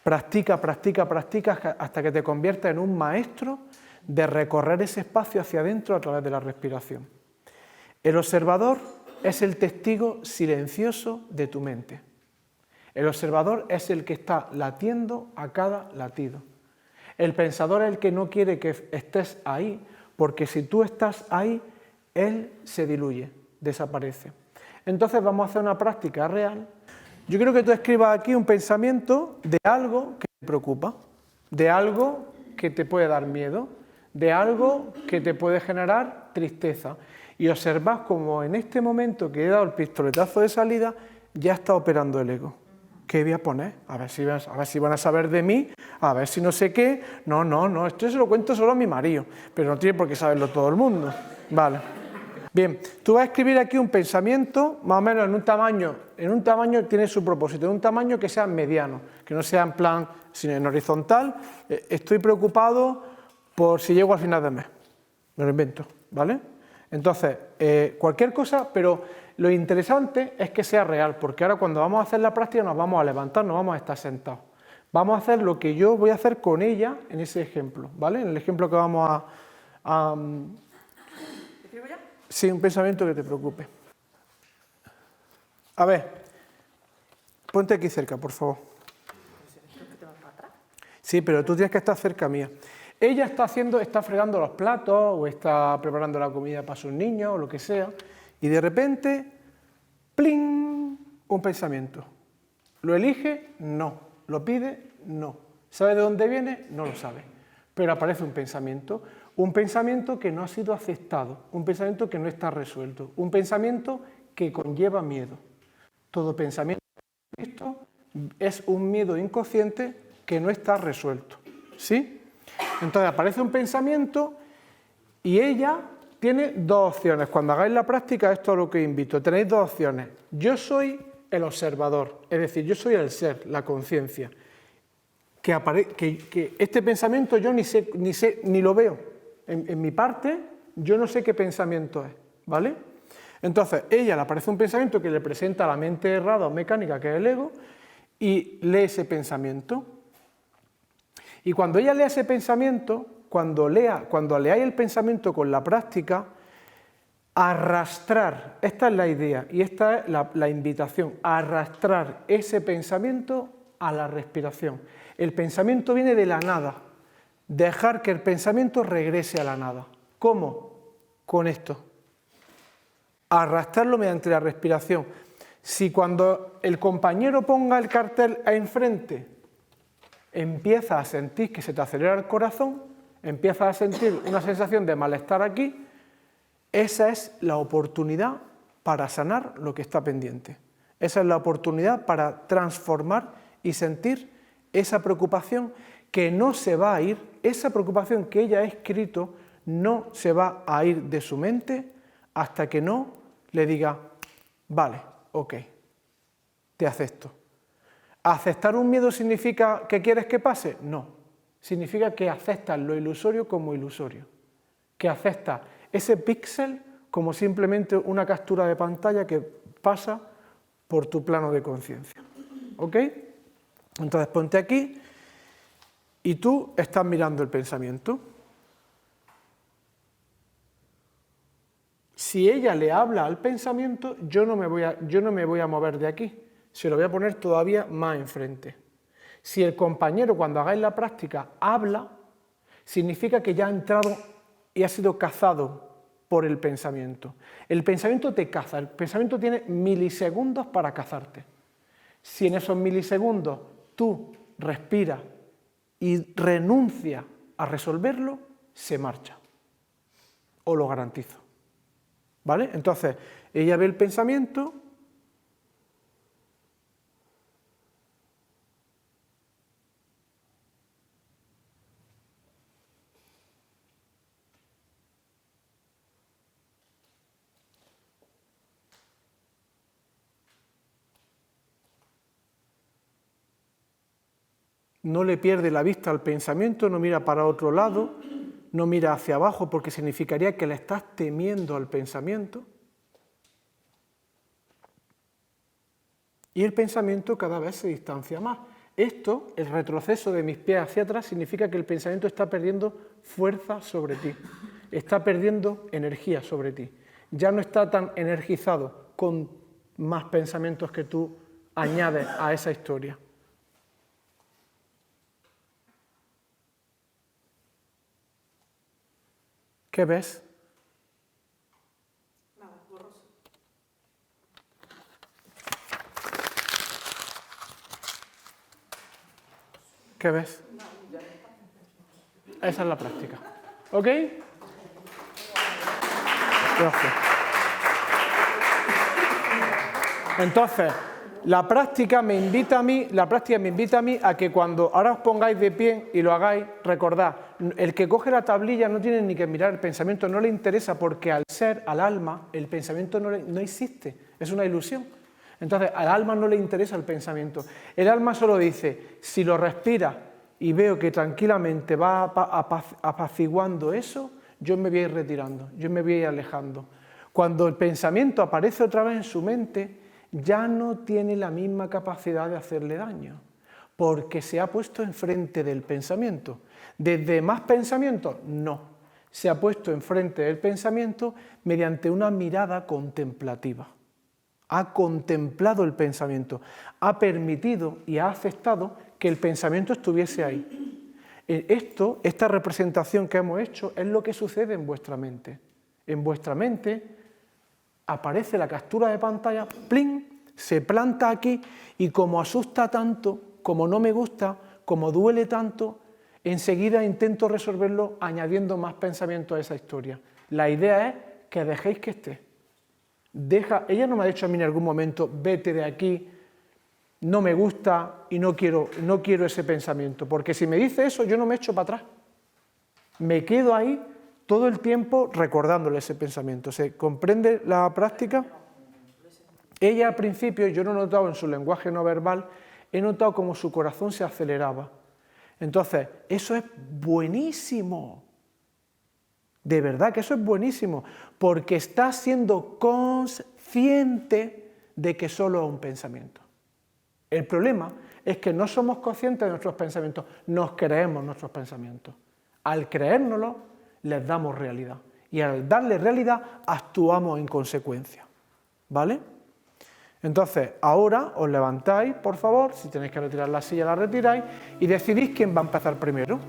Practica, practica, practica hasta que te conviertas en un maestro de recorrer ese espacio hacia adentro a través de la respiración. El observador es el testigo silencioso de tu mente. El observador es el que está latiendo a cada latido. El pensador es el que no quiere que estés ahí, porque si tú estás ahí, él se diluye, desaparece. Entonces vamos a hacer una práctica real. Yo quiero que tú escribas aquí un pensamiento de algo que te preocupa, de algo que te puede dar miedo, de algo que te puede generar tristeza. Y observad como en este momento que he dado el pistoletazo de salida, ya está operando el ego. ¿Qué voy a poner? A ver si van a saber de mí, a ver si no sé qué. No, esto se lo cuento solo a mi marido, pero no tiene por qué saberlo todo el mundo. Vale. Bien, tú vas a escribir aquí un pensamiento, más o menos en un tamaño tiene su propósito, en un tamaño que sea mediano, que no sea en plan, sino en horizontal. Estoy preocupado por si llego al final del mes. Me lo invento, ¿vale? Entonces, cualquier cosa, pero lo interesante es que sea real, porque ahora cuando vamos a hacer la práctica nos vamos a levantar, no vamos a estar sentados. Vamos a hacer lo que yo voy a hacer con ella en ese ejemplo, ¿vale? En el ejemplo que vamos a ¿escribo ya? Sí, un pensamiento que te preocupe. A ver, ponte aquí cerca, por favor. Sí, pero tú tienes que estar cerca mía. Ella está fregando los platos o está preparando la comida para sus niños o lo que sea, y de repente, ¡pling!, un pensamiento. ¿Lo elige? No. ¿Lo pide? No. ¿Sabe de dónde viene? No lo sabe. Pero aparece un pensamiento que no ha sido aceptado, un pensamiento que no está resuelto, un pensamiento que conlleva miedo. Todo pensamiento es un miedo inconsciente que no está resuelto. ¿Sí? Entonces aparece un pensamiento y ella tiene dos opciones. Cuando hagáis la práctica, esto es lo que invito. Tenéis dos opciones. Yo soy el observador, es decir, yo soy el ser, la conciencia. Que este pensamiento yo ni lo veo. En mi parte, yo no sé qué pensamiento es, ¿vale? Entonces, ella le aparece un pensamiento que le presenta la mente errada o mecánica, que es el ego, y lee ese pensamiento. Y cuando ella lea ese pensamiento, cuando leáis el pensamiento con la práctica, arrastrar, esta es la idea y esta es la invitación, arrastrar ese pensamiento a la respiración. El pensamiento viene de la nada, dejar que el pensamiento regrese a la nada. ¿Cómo? Con esto. Arrastrarlo mediante la respiración. Si cuando el compañero ponga el cartel enfrente, empiezas a sentir que se te acelera el corazón, empiezas a sentir una sensación de malestar aquí, esa es la oportunidad para sanar lo que está pendiente. Esa es la oportunidad para transformar y sentir esa preocupación que no se va a ir, esa preocupación que ella ha escrito no se va a ir de su mente hasta que no le diga, vale, ok, te acepto. ¿Aceptar un miedo significa que quieres que pase? No, significa que aceptas lo ilusorio como ilusorio, que aceptas ese píxel como simplemente una captura de pantalla que pasa por tu plano de conciencia. ¿Ok? Entonces ponte aquí y tú estás mirando el pensamiento. Si ella le habla al pensamiento, yo no me voy a mover de aquí, se lo voy a poner todavía más enfrente. Si el compañero, cuando hagáis la práctica, habla, significa que ya ha entrado y ha sido cazado por el pensamiento. El pensamiento te caza, el pensamiento tiene milisegundos para cazarte. Si en esos milisegundos tú respiras y renuncias a resolverlo, se marcha. Os lo garantizo. ¿Vale? Entonces, ella ve el pensamiento. No le pierde la vista al pensamiento, no mira para otro lado, no mira hacia abajo porque significaría que le estás temiendo al pensamiento. Y el pensamiento cada vez se distancia más. Esto, el retroceso de mis pies hacia atrás, significa que el pensamiento está perdiendo fuerza sobre ti, está perdiendo energía sobre ti. Ya no está tan energizado con más pensamientos que tú añades a esa historia. ¿Qué ves? Nada, borroso. ¿Qué ves? Esa es la práctica. ¿Ok? Gracias. Entonces, la práctica me invita a mí a que cuando ahora os pongáis de pie y lo hagáis, recordad, el que coge la tablilla no tiene ni que mirar el pensamiento, no le interesa, porque al alma, el pensamiento no existe, es una ilusión. Entonces, al alma no le interesa el pensamiento. El alma solo dice, si lo respira y veo que tranquilamente va apaciguando eso, yo me voy a ir retirando, yo me voy a ir alejando. Cuando el pensamiento aparece otra vez en su mente, ya no tiene la misma capacidad de hacerle daño, porque se ha puesto enfrente del pensamiento. ¿Desde más pensamiento? No. Se ha puesto enfrente del pensamiento mediante una mirada contemplativa. Ha contemplado el pensamiento, ha permitido y ha aceptado que el pensamiento estuviese ahí. Esta representación que hemos hecho es lo que sucede en vuestra mente. En vuestra mente aparece la captura de pantalla, ¡plin!, se planta aquí y como asusta tanto, como no me gusta, como duele tanto, enseguida intento resolverlo añadiendo más pensamiento a esa historia. La idea es que dejéis que esté. Ella no me ha dicho a mí en algún momento, vete de aquí, no me gusta y no quiero ese pensamiento, porque si me dice eso yo no me echo para atrás. Me quedo ahí todo el tiempo recordándole ese pensamiento. ¿Se comprende la práctica? Ella al principio, yo no he notado en su lenguaje no verbal, he notado como su corazón se aceleraba. Entonces, eso es buenísimo. De verdad que eso es buenísimo, porque está siendo consciente de que solo es un pensamiento. El problema es que no somos conscientes de nuestros pensamientos, nos creemos nuestros pensamientos. Al creérnoslo, les damos realidad. Y al darle realidad, actuamos en consecuencia. ¿Vale? Entonces, ahora os levantáis, por favor, si tenéis que retirar la silla, la retiráis, y decidís quién va a empezar primero.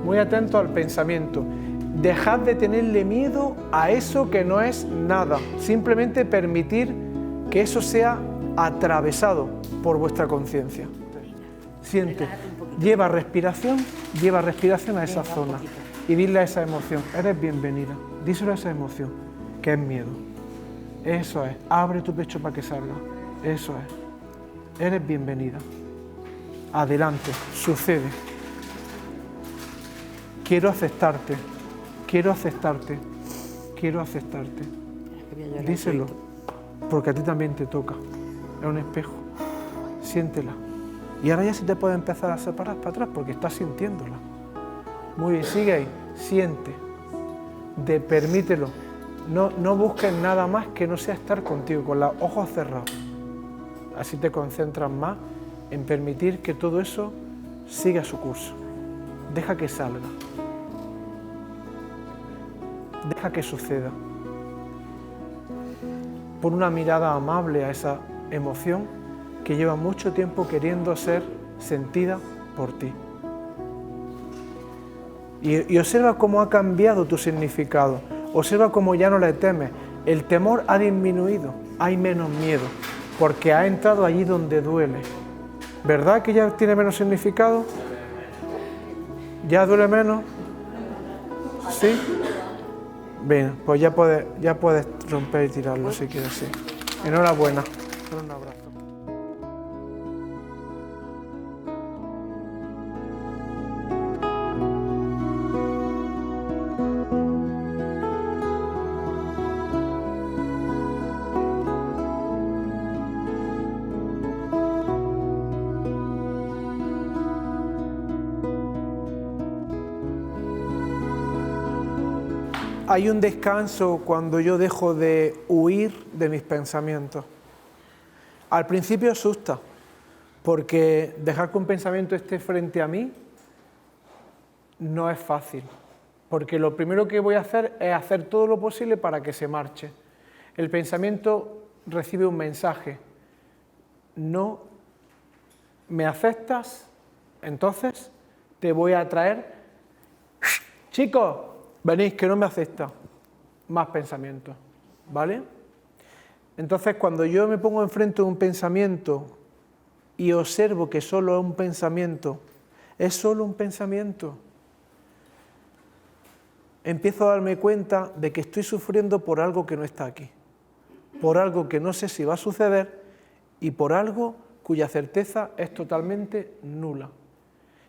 Muy atento al pensamiento. Dejad de tenerle miedo a eso que no es nada. Simplemente permitir que eso sea atravesado por vuestra conciencia. Siente, lleva respiración a esa zona y dile a esa emoción, eres bienvenida. Díselo a esa emoción, que es miedo. Eso es, abre tu pecho para que salga. Eso es, eres bienvenida. Adelante, sucede. Quiero aceptarte, quiero aceptarte, quiero aceptarte. Díselo, porque a ti también te toca. Es un espejo. Siéntela. Y ahora ya sí te puedes empezar a separar para atrás porque estás sintiéndola. Muy bien, sigue ahí. Siente. Permítelo. No busques nada más que no sea estar contigo, con los ojos cerrados. Así te concentras más en permitir que todo eso siga su curso. Deja que salga. Deja que suceda. Pon una mirada amable a esa emoción que lleva mucho tiempo queriendo ser sentida por ti. Y observa cómo ha cambiado tu significado. Observa cómo ya no le temes. El temor ha disminuido, hay menos miedo, porque ha entrado allí donde duele. ¿Verdad que ya tiene menos significado? ¿Ya duele menos? ¿Sí? Bien, pues ya puedes romper y tirarlo si quieres, sí. Enhorabuena. Un abrazo. Hay un descanso cuando yo dejo de huir de mis pensamientos. Al principio asusta, porque dejar que un pensamiento esté frente a mí no es fácil. porque lo primero que voy a hacer es hacer todo lo posible para que se marche. El pensamiento recibe un mensaje: no me aceptas, entonces te voy a traer, chicos, venís, que no me acepta, más pensamientos, ¿vale? Entonces, cuando yo me pongo enfrente de un pensamiento y observo que solo es un pensamiento, es solo un pensamiento, empiezo a darme cuenta de que estoy sufriendo por algo que no está aquí, por algo que no sé si va a suceder y por algo cuya certeza es totalmente nula.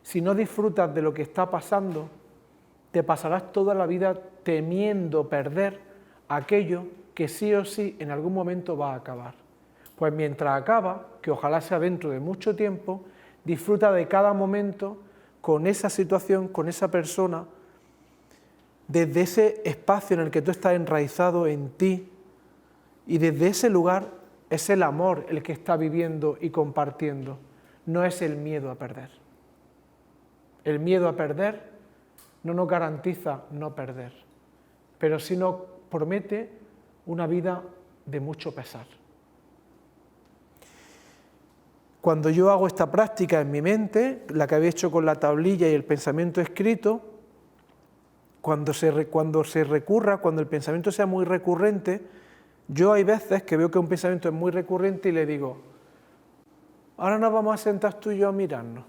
Si no disfrutas de lo que está pasando, te pasarás toda la vida temiendo perder aquello que sí o sí en algún momento va a acabar. Pues mientras acaba, que ojalá sea dentro de mucho tiempo, disfruta de cada momento con esa situación, con esa persona, desde ese espacio en el que tú estás enraizado en ti, y desde ese lugar es el amor el que está viviendo y compartiendo, no es el miedo a perder. El miedo a perder no nos garantiza no perder, pero sí nos promete una vida de mucho pesar. Cuando yo hago esta práctica en mi mente, la que había hecho con la tablilla y el pensamiento escrito, cuando el pensamiento sea muy recurrente, yo hay veces que veo que un pensamiento es muy recurrente y le digo, ahora nos vamos a sentar tú y yo a mirarnos.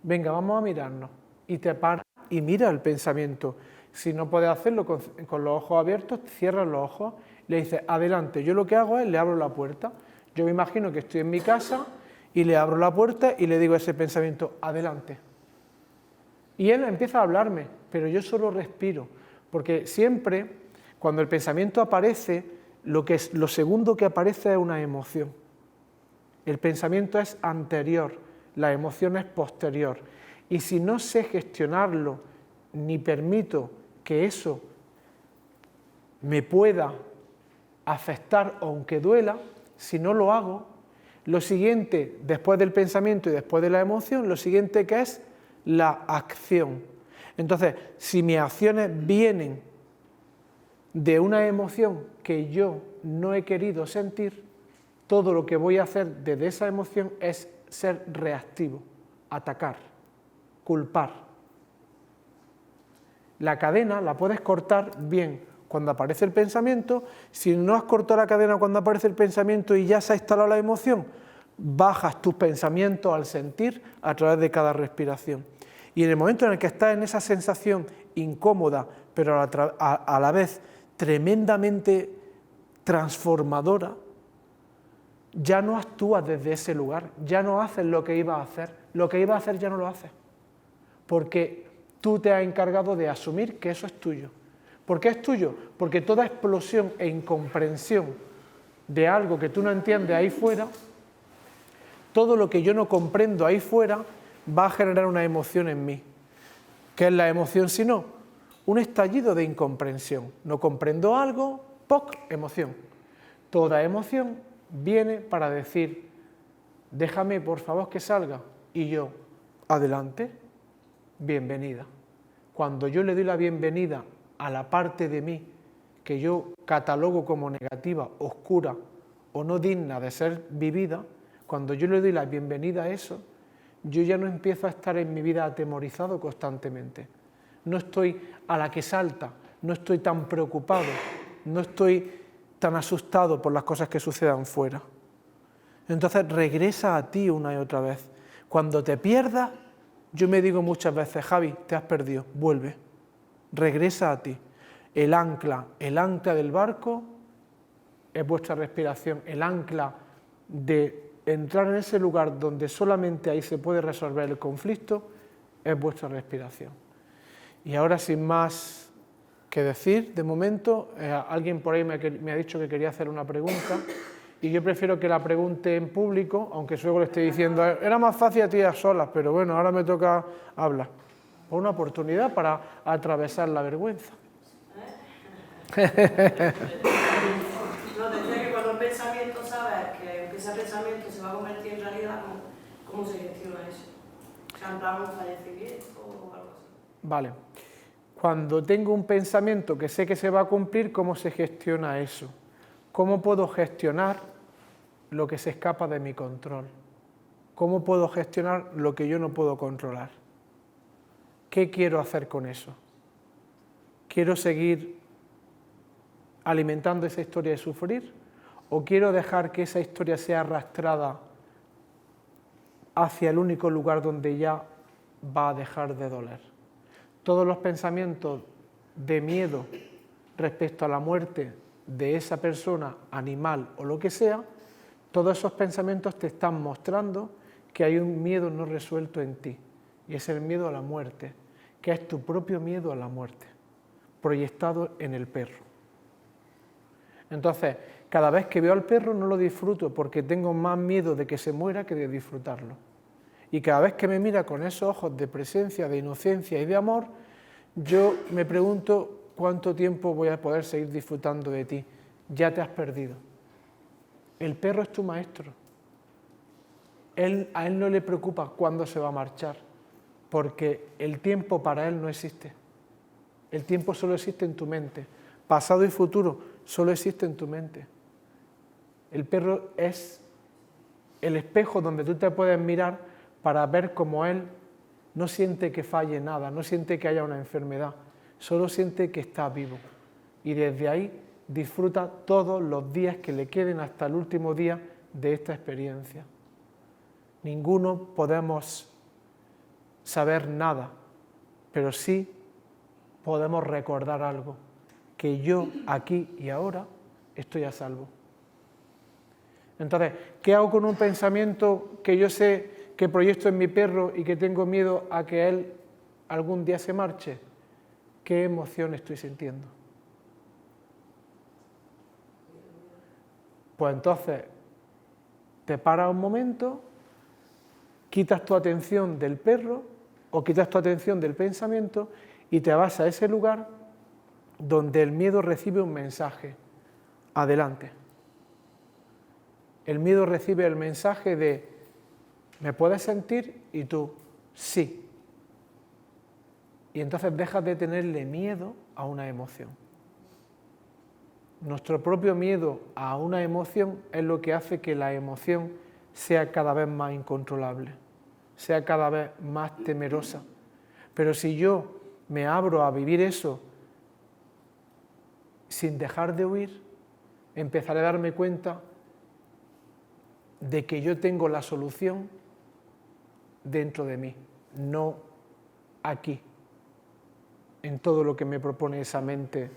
Venga, vamos a mirarnos. Y te paras y mira el pensamiento. Si no puedes hacerlo con los ojos abiertos, cierras los ojos, le dices, adelante. Yo lo que hago es, le abro la puerta. Yo me imagino que estoy en mi casa y le abro la puerta y le digo a ese pensamiento, adelante. Y él empieza a hablarme, pero yo solo respiro, porque siempre, cuando el pensamiento aparece, lo segundo que aparece es una emoción. El pensamiento es anterior, la emoción es posterior. Y si no sé gestionarlo, ni permito que eso me pueda afectar, aunque duela, si no lo hago, lo siguiente, después del pensamiento y después de la emoción, lo siguiente que es la acción. Entonces, si mis acciones vienen de una emoción que yo no he querido sentir, todo lo que voy a hacer desde esa emoción es ser reactivo, atacar, culpar. La cadena la puedes cortar bien cuando aparece el pensamiento. Si no has cortado la cadena cuando aparece el pensamiento y ya se ha instalado la emoción, bajas tus pensamientos al sentir a través de cada respiración. Y en el momento en el que estás en esa sensación incómoda, pero a la vez tremendamente transformadora, ya no actúas desde ese lugar, ya no haces lo que ibas a hacer, lo que ibas a hacer ya no lo haces, porque tú te has encargado de asumir que eso es tuyo. ¿Por qué es tuyo? Porque toda explosión e incomprensión de algo que tú no entiendes ahí fuera, todo lo que yo no comprendo ahí fuera, va a generar una emoción en mí. ¿Qué es la emoción si no? Un estallido de incomprensión. No comprendo algo, ¡poc!, emoción. Toda emoción viene para decir, déjame por favor que salga, y yo, adelante, bienvenida. Cuando yo le doy la bienvenida a la parte de mí que yo catalogo como negativa, oscura o no digna de ser vivida, cuando yo le doy la bienvenida a eso, yo ya no empiezo a estar en mi vida atemorizado constantemente. No estoy a la que salta, no estoy tan preocupado, no estoy tan asustado por las cosas que sucedan fuera. Entonces regresa a ti una y otra vez. Cuando te pierdas, yo me digo muchas veces, Javi, te has perdido, vuelve, regresa a ti. El ancla del barco es vuestra respiración, el ancla de entrar en ese lugar donde solamente ahí se puede resolver el conflicto es vuestra respiración. Y ahora, sin más que decir, de momento, alguien por ahí me ha dicho que quería hacer una pregunta y yo prefiero que la pregunte en público, aunque luego le esté diciendo, era más fácil a ti a solas, pero bueno, ahora me toca hablar. Por una oportunidad para atravesar la vergüenza. No, decía que cuando el pensamiento sabes que ese pensamiento se va a convertir en realidad, ¿cómo se gestiona eso? O sea, en plan un fallecimiento o algo así. Vale. Cuando tengo un pensamiento que sé que se va a cumplir, ¿cómo se gestiona eso? ¿Cómo puedo gestionar lo que se escapa de mi control? ¿Cómo puedo gestionar lo que yo no puedo controlar? ¿Qué quiero hacer con eso? ¿Quiero seguir alimentando esa historia de sufrir? ¿O quiero dejar que esa historia sea arrastrada hacia el único lugar donde ya va a dejar de doler? Todos los pensamientos de miedo respecto a la muerte de esa persona, animal o lo que sea, todos esos pensamientos te están mostrando que hay un miedo no resuelto en ti, y es el miedo a la muerte, que es tu propio miedo a la muerte, proyectado en el perro. Entonces, cada vez que veo al perro no lo disfruto porque tengo más miedo de que se muera que de disfrutarlo. Y cada vez que me mira con esos ojos de presencia, de inocencia y de amor, yo me pregunto cuánto tiempo voy a poder seguir disfrutando de ti. Ya te has perdido. El perro es tu maestro. A él no le preocupa cuándo se va a marchar, porque el tiempo para él no existe. El tiempo solo existe en tu mente. Pasado y futuro solo existe en tu mente. El perro es el espejo donde tú te puedes mirar para ver cómo él no siente que falle nada, no siente que haya una enfermedad, solo siente que está vivo. Y desde ahí disfruta todos los días que le queden hasta el último día de esta experiencia. Ninguno podemos saber nada, pero sí podemos recordar algo, que yo aquí y ahora estoy a salvo. Entonces, ¿qué hago con un pensamiento que yo sé que proyecto en mi perro y que tengo miedo a que él algún día se marche? ¿Qué emoción estoy sintiendo? Pues entonces, te paras un momento, quitas tu atención del perro o quitas tu atención del pensamiento y te vas a ese lugar donde el miedo recibe un mensaje. Adelante. El miedo recibe el mensaje de ¿me puedes sentir? Y tú, sí. Y entonces dejas de tenerle miedo a una emoción. Nuestro propio miedo a una emoción es lo que hace que la emoción sea cada vez más incontrolable, sea cada vez más temerosa. Pero si yo me abro a vivir eso sin dejar de huir, empezaré a darme cuenta de que yo tengo la solución dentro de mí, no aquí, en todo lo que me propone esa mente,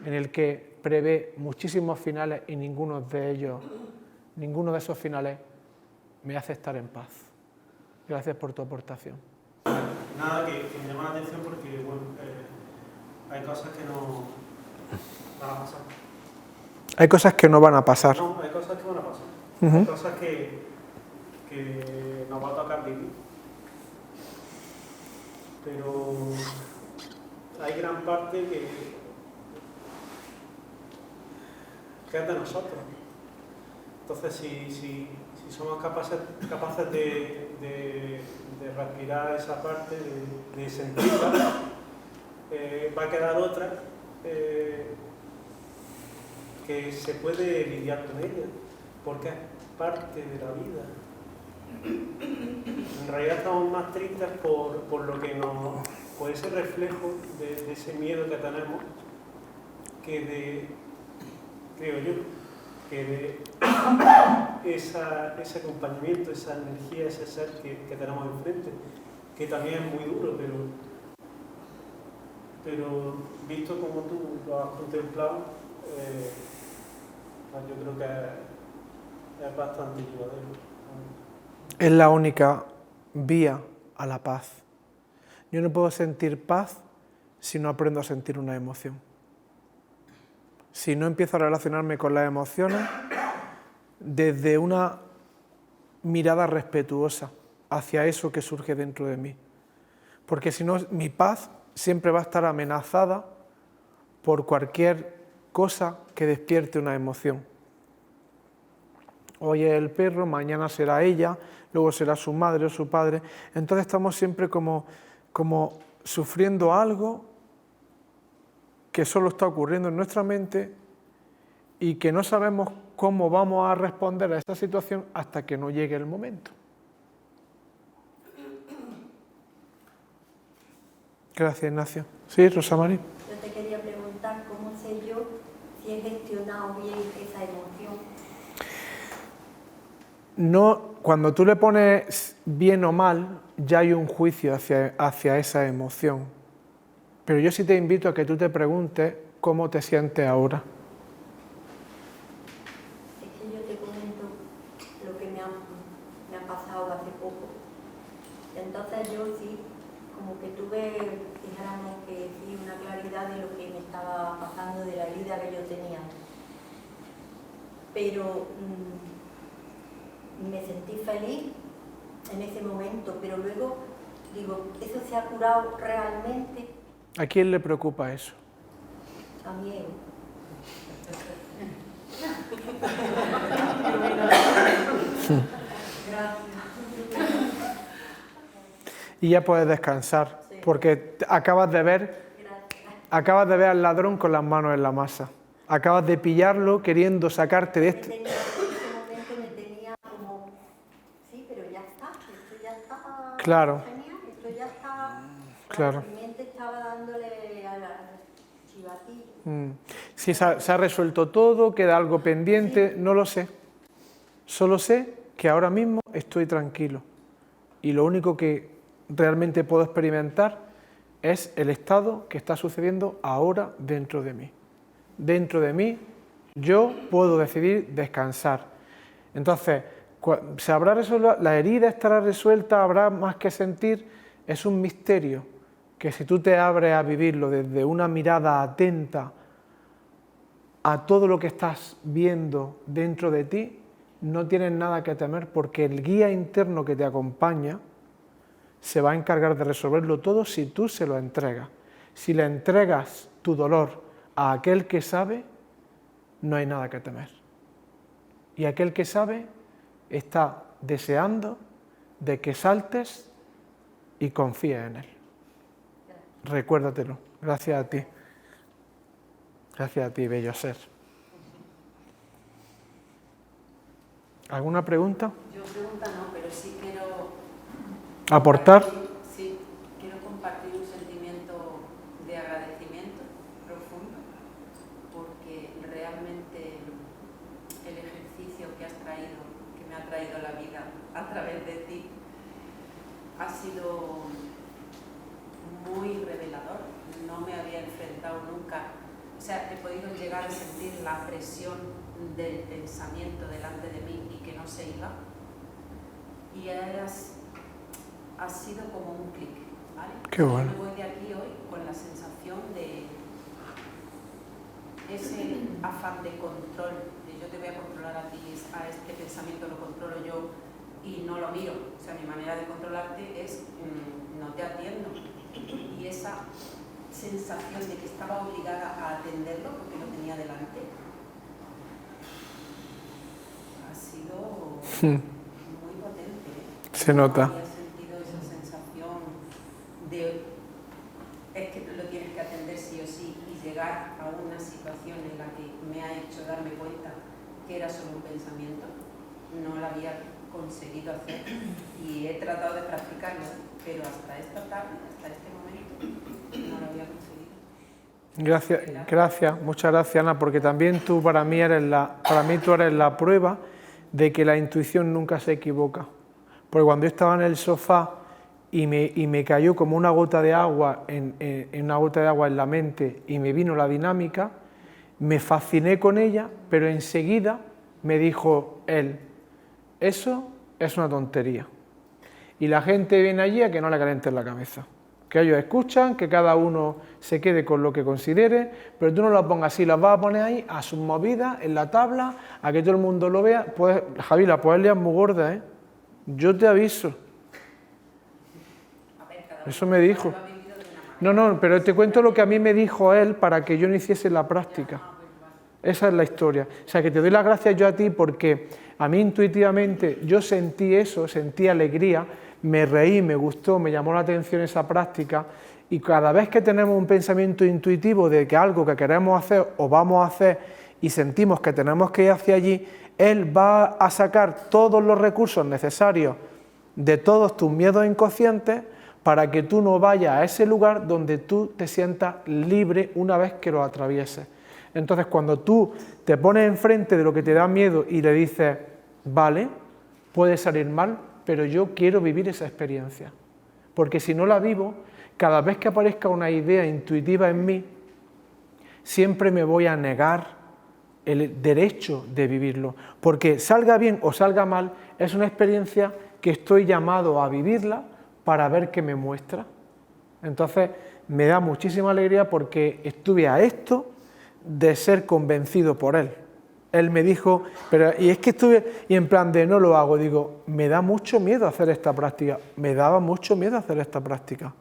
en el que prevé muchísimos finales y ninguno de esos finales me hace estar en paz. Gracias por tu aportación. Nada, que me llama la atención porque bueno, hay cosas que no van a pasar. Hay cosas que no van a pasar. No, hay cosas que van a pasar. Hay cosas que nos va a tocar vivir. Pero hay gran parte que es de nosotros. Entonces, si somos capaces de respirar esa parte, de sentirla, va a quedar otra que se puede lidiar con ella, porque es parte de la vida. En realidad estamos más tristes por lo que por ese reflejo de ese miedo que tenemos, que de, creo yo, que de ese acompañamiento, esa energía, ese ser que tenemos enfrente, que también es muy duro, pero visto como tú lo has contemplado, yo creo que es bastante llevadero. Es la única vía a la paz. Yo no puedo sentir paz si no aprendo a sentir una emoción. Si no empiezo a relacionarme con las emociones desde una mirada respetuosa hacia eso que surge dentro de mí. Porque si no, mi paz siempre va a estar amenazada por cualquier cosa que despierte una emoción. Hoy es el perro, mañana será ella, luego será su madre o su padre. Entonces estamos siempre como sufriendo algo que solo está ocurriendo en nuestra mente y que no sabemos cómo vamos a responder a esta situación hasta que no llegue el momento. Gracias, Ignacio. Sí, Rosa María. Yo te quería preguntar cómo sé yo si he gestionado bien esa emoción. No, cuando tú le pones bien o mal, ya hay un juicio hacia esa emoción. Pero yo sí te invito a que tú te preguntes cómo te sientes ahora. Es que yo te comento lo que me ha pasado hace poco. Entonces yo sí, como que tuve, dijéramos que sí, una claridad de lo que me estaba pasando, de la herida que yo tenía. Pero me sentí feliz en ese momento, pero luego digo, ¿eso se ha curado realmente? ¿A quién le preocupa eso? A mí. Y ya puedes descansar, porque acabas de ver al ladrón con las manos en la masa. Acabas de pillarlo queriendo sacarte de este... En ese momento me tenía como, sí, pero ya está, esto ya está... Claro. Genial, esto ya está... Claro. Mi mente estaba dándole a la chivatilla. Si se ha resuelto todo, queda algo pendiente, no lo sé. Solo sé que ahora mismo estoy tranquilo. Y lo único que realmente puedo experimentar es el estado que está sucediendo ahora dentro de mí. Dentro de mí yo puedo decidir descansar. Entonces, ¿se habrá resuelto? ¿La herida estará resuelta? ¿Habrá más que sentir? Es un misterio que si tú te abres a vivirlo desde una mirada atenta a todo lo que estás viendo dentro de ti, no tienes nada que temer porque el guía interno que te acompaña se va a encargar de resolverlo todo si tú se lo entregas. Si le entregas tu dolor a aquel que sabe, no hay nada que temer. Y aquel que sabe está deseando de que saltes y confíes en él. Recuérdatelo. Gracias a ti. Gracias a ti, bello ser. ¿Alguna pregunta? Yo pregunta no, pero sí quiero... ¿Aportar? Sí, quiero compartir un sentimiento de agradecimiento profundo, porque realmente el ejercicio que has traído, que me ha traído la vida a través de ti, ha sido muy revelador. No me había enfrentado nunca, o sea, he podido llegar a sentir la presión del pensamiento delante de mí y que no se iba, y ha sido como un clic, ¿vale? Qué bueno. Yo me voy de aquí hoy con la sensación de ese afán de control, de yo te voy a controlar a ti, a este pensamiento lo controlo yo y no lo miro. O sea, mi manera de controlarte es no te atiendo. Y esa sensación de que estaba obligada a atenderlo porque lo tenía delante ha sido muy potente. Se nota. No había sentido esa sensación de es que lo tienes que atender sí o sí, y llegar a una situación en la que me ha hecho darme cuenta que era solo un pensamiento. No lo había conseguido hacer y he tratado de practicarlo, pero hasta esta tarde, hasta este momento, no lo había conseguido. Gracias, muchas gracias, Ana, porque también tú para mí tú eres la prueba de que la intuición nunca se equivoca. Porque cuando yo estaba en el sofá y me cayó como una gota de agua en la mente y me vino la dinámica, me fasciné con ella, pero enseguida me dijo él, eso es una tontería. Y la gente viene allí a que no le calienten la cabeza. Que ellos escuchan, que cada uno se quede con lo que considere, pero tú no lo pongas así, las vas a poner ahí a sus movidas, en la tabla, a que todo el mundo lo vea. Pues, Javi, la puedes liar muy gorda, ¿eh? Yo te aviso. Eso me dijo. No, pero te cuento lo que a mí me dijo él para que yo no hiciese la práctica. Esa es la historia. O sea, que te doy las gracias yo a ti porque a mí intuitivamente yo sentí eso, sentí alegría, me reí, me gustó, me llamó la atención esa práctica, y cada vez que tenemos un pensamiento intuitivo de que algo que queremos hacer o vamos a hacer y sentimos que tenemos que ir hacia allí, Él va a sacar todos los recursos necesarios de todos tus miedos inconscientes para que tú no vayas a ese lugar donde tú te sientas libre una vez que lo atravieses. Entonces, cuando tú te pones enfrente de lo que te da miedo y le dices, vale, puede salir mal, pero yo quiero vivir esa experiencia, porque si no la vivo, cada vez que aparezca una idea intuitiva en mí, siempre me voy a negar el derecho de vivirlo, porque salga bien o salga mal, es una experiencia que estoy llamado a vivirla para ver qué me muestra. Entonces, me da muchísima alegría porque estuve a esto de ser convencido por Él. Él me dijo, y es que estuve, y en plan de no lo hago, digo, me da mucho miedo hacer esta práctica, me daba mucho miedo hacer esta práctica.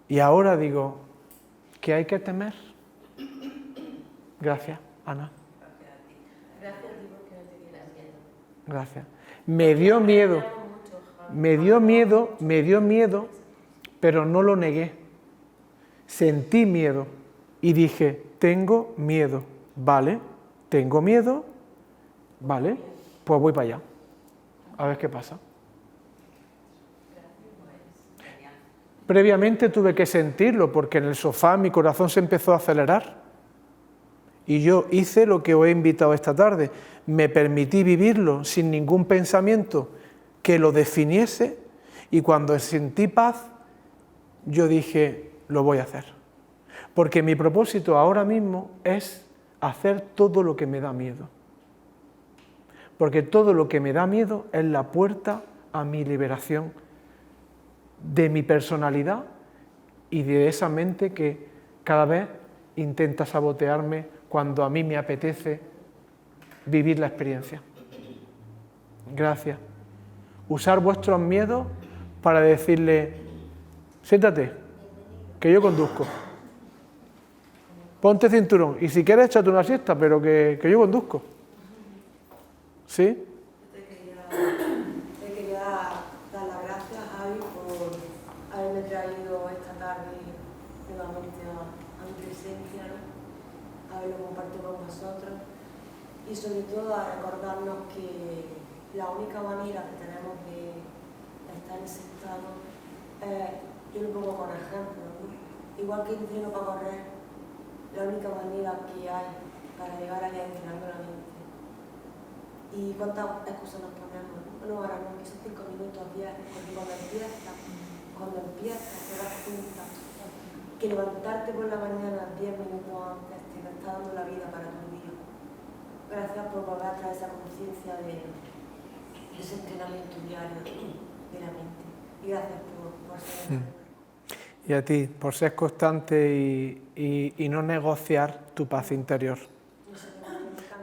Y ahora digo, ¿qué hay que temer? Gracias, Ana. Gracias a ti porque no te quieras miedo. Gracias. Me dio miedo, pero no lo negué. Sentí miedo y dije, tengo miedo, ¿vale? Tengo miedo, ¿vale? Pues voy para allá, a ver qué pasa. Previamente tuve que sentirlo porque en el sofá mi corazón se empezó a acelerar y yo hice lo que os he invitado esta tarde, me permití vivirlo sin ningún pensamiento que lo definiese y cuando sentí paz yo dije, lo voy a hacer, porque mi propósito ahora mismo es hacer todo lo que me da miedo, porque todo lo que me da miedo es la puerta a mi liberación de mi personalidad y de esa mente que cada vez intenta sabotearme cuando a mí me apetece vivir la experiencia. Gracias. Usar vuestros miedos para decirle, siéntate, que yo conduzco. Ponte cinturón y si quieres échate una siesta, pero que yo conduzco. ¿Sí? Te quería dar las gracias, Javi, por haberme traído esta tarde nuevamente a mi presencia, ¿no? Haberlo compartido con vosotros y sobre todo a recordarnos que la única manera que tenemos de estar en ese estado es, yo lo pongo con ejemplo, ¿no? Igual que entreno para correr, la única manera que hay para llegar allá es entrenando la mente. ¿Y cuántas excusas nos ponemos? No, ahora no, que son 5 minutos, 10, porque cuando empiezas te das cuenta que levantarte por la mañana 10 minutos antes te está dando la vida para tu día. Gracias por volver a traer esa conciencia de ese entrenamiento diario de la mente. Y gracias por ser Y a ti, por ser constante y no negociar tu paz interior.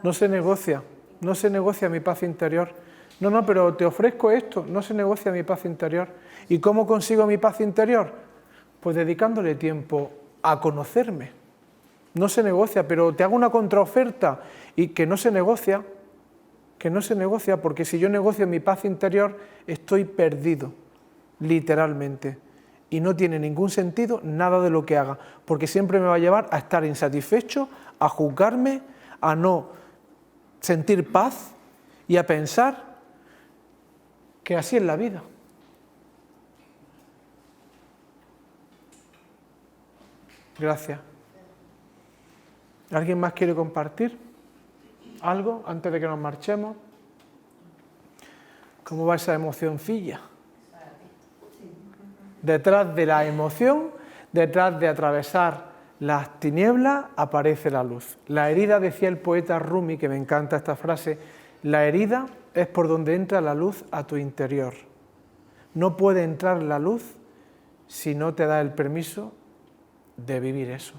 No se negocia mi paz interior. No, pero te ofrezco esto, no se negocia mi paz interior. ¿Y cómo consigo mi paz interior? Pues dedicándole tiempo a conocerme. No se negocia, pero te hago una contraoferta y que no se negocia, porque si yo negocio mi paz interior, estoy perdido, literalmente. Y no tiene ningún sentido nada de lo que haga, porque siempre me va a llevar a estar insatisfecho, a juzgarme, a no sentir paz y a pensar que así es la vida. Gracias. ¿Alguien más quiere compartir algo antes de que nos marchemos? ¿Cómo va esa emocioncilla? Detrás de la emoción, detrás de atravesar las tinieblas, aparece la luz. La herida, decía el poeta Rumi, que me encanta esta frase, la herida es por donde entra la luz a tu interior. No puede entrar la luz si no te da el permiso de vivir eso.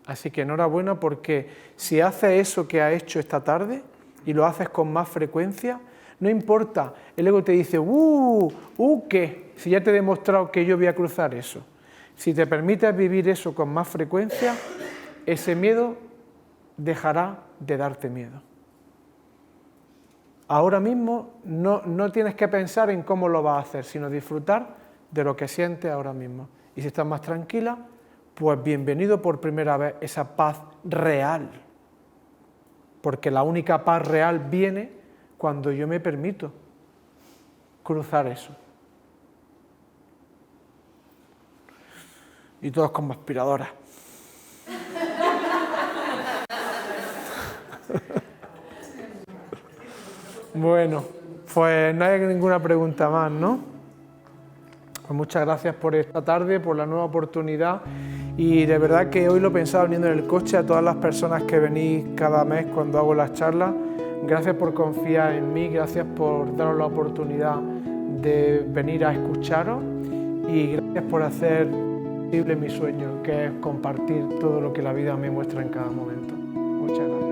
Así que enhorabuena, porque si haces eso que has hecho esta tarde y lo haces con más frecuencia, no importa, el ego te dice, ¿qué? Si ya te he demostrado que yo voy a cruzar eso. Si te permites vivir eso con más frecuencia, ese miedo dejará de darte miedo. ahora mismo no tienes que pensar en cómo lo vas a hacer, sino disfrutar de lo que sientes ahora mismo. Y si estás más tranquila, pues bienvenido por primera vez esa paz real. Porque la única paz real viene cuando yo me permito cruzar eso. Y todos como aspiradoras. Bueno, pues no hay ninguna pregunta más, ¿no? Pues muchas gracias por esta tarde, por la nueva oportunidad, y de verdad que hoy lo pensaba viniendo en el coche, a todas las personas que venís cada mes cuando hago las charlas, gracias por confiar en mí, gracias por daros la oportunidad de venir a escucharos y gracias por hacer posible mi sueño, que es compartir todo lo que la vida me muestra en cada momento. Muchas gracias.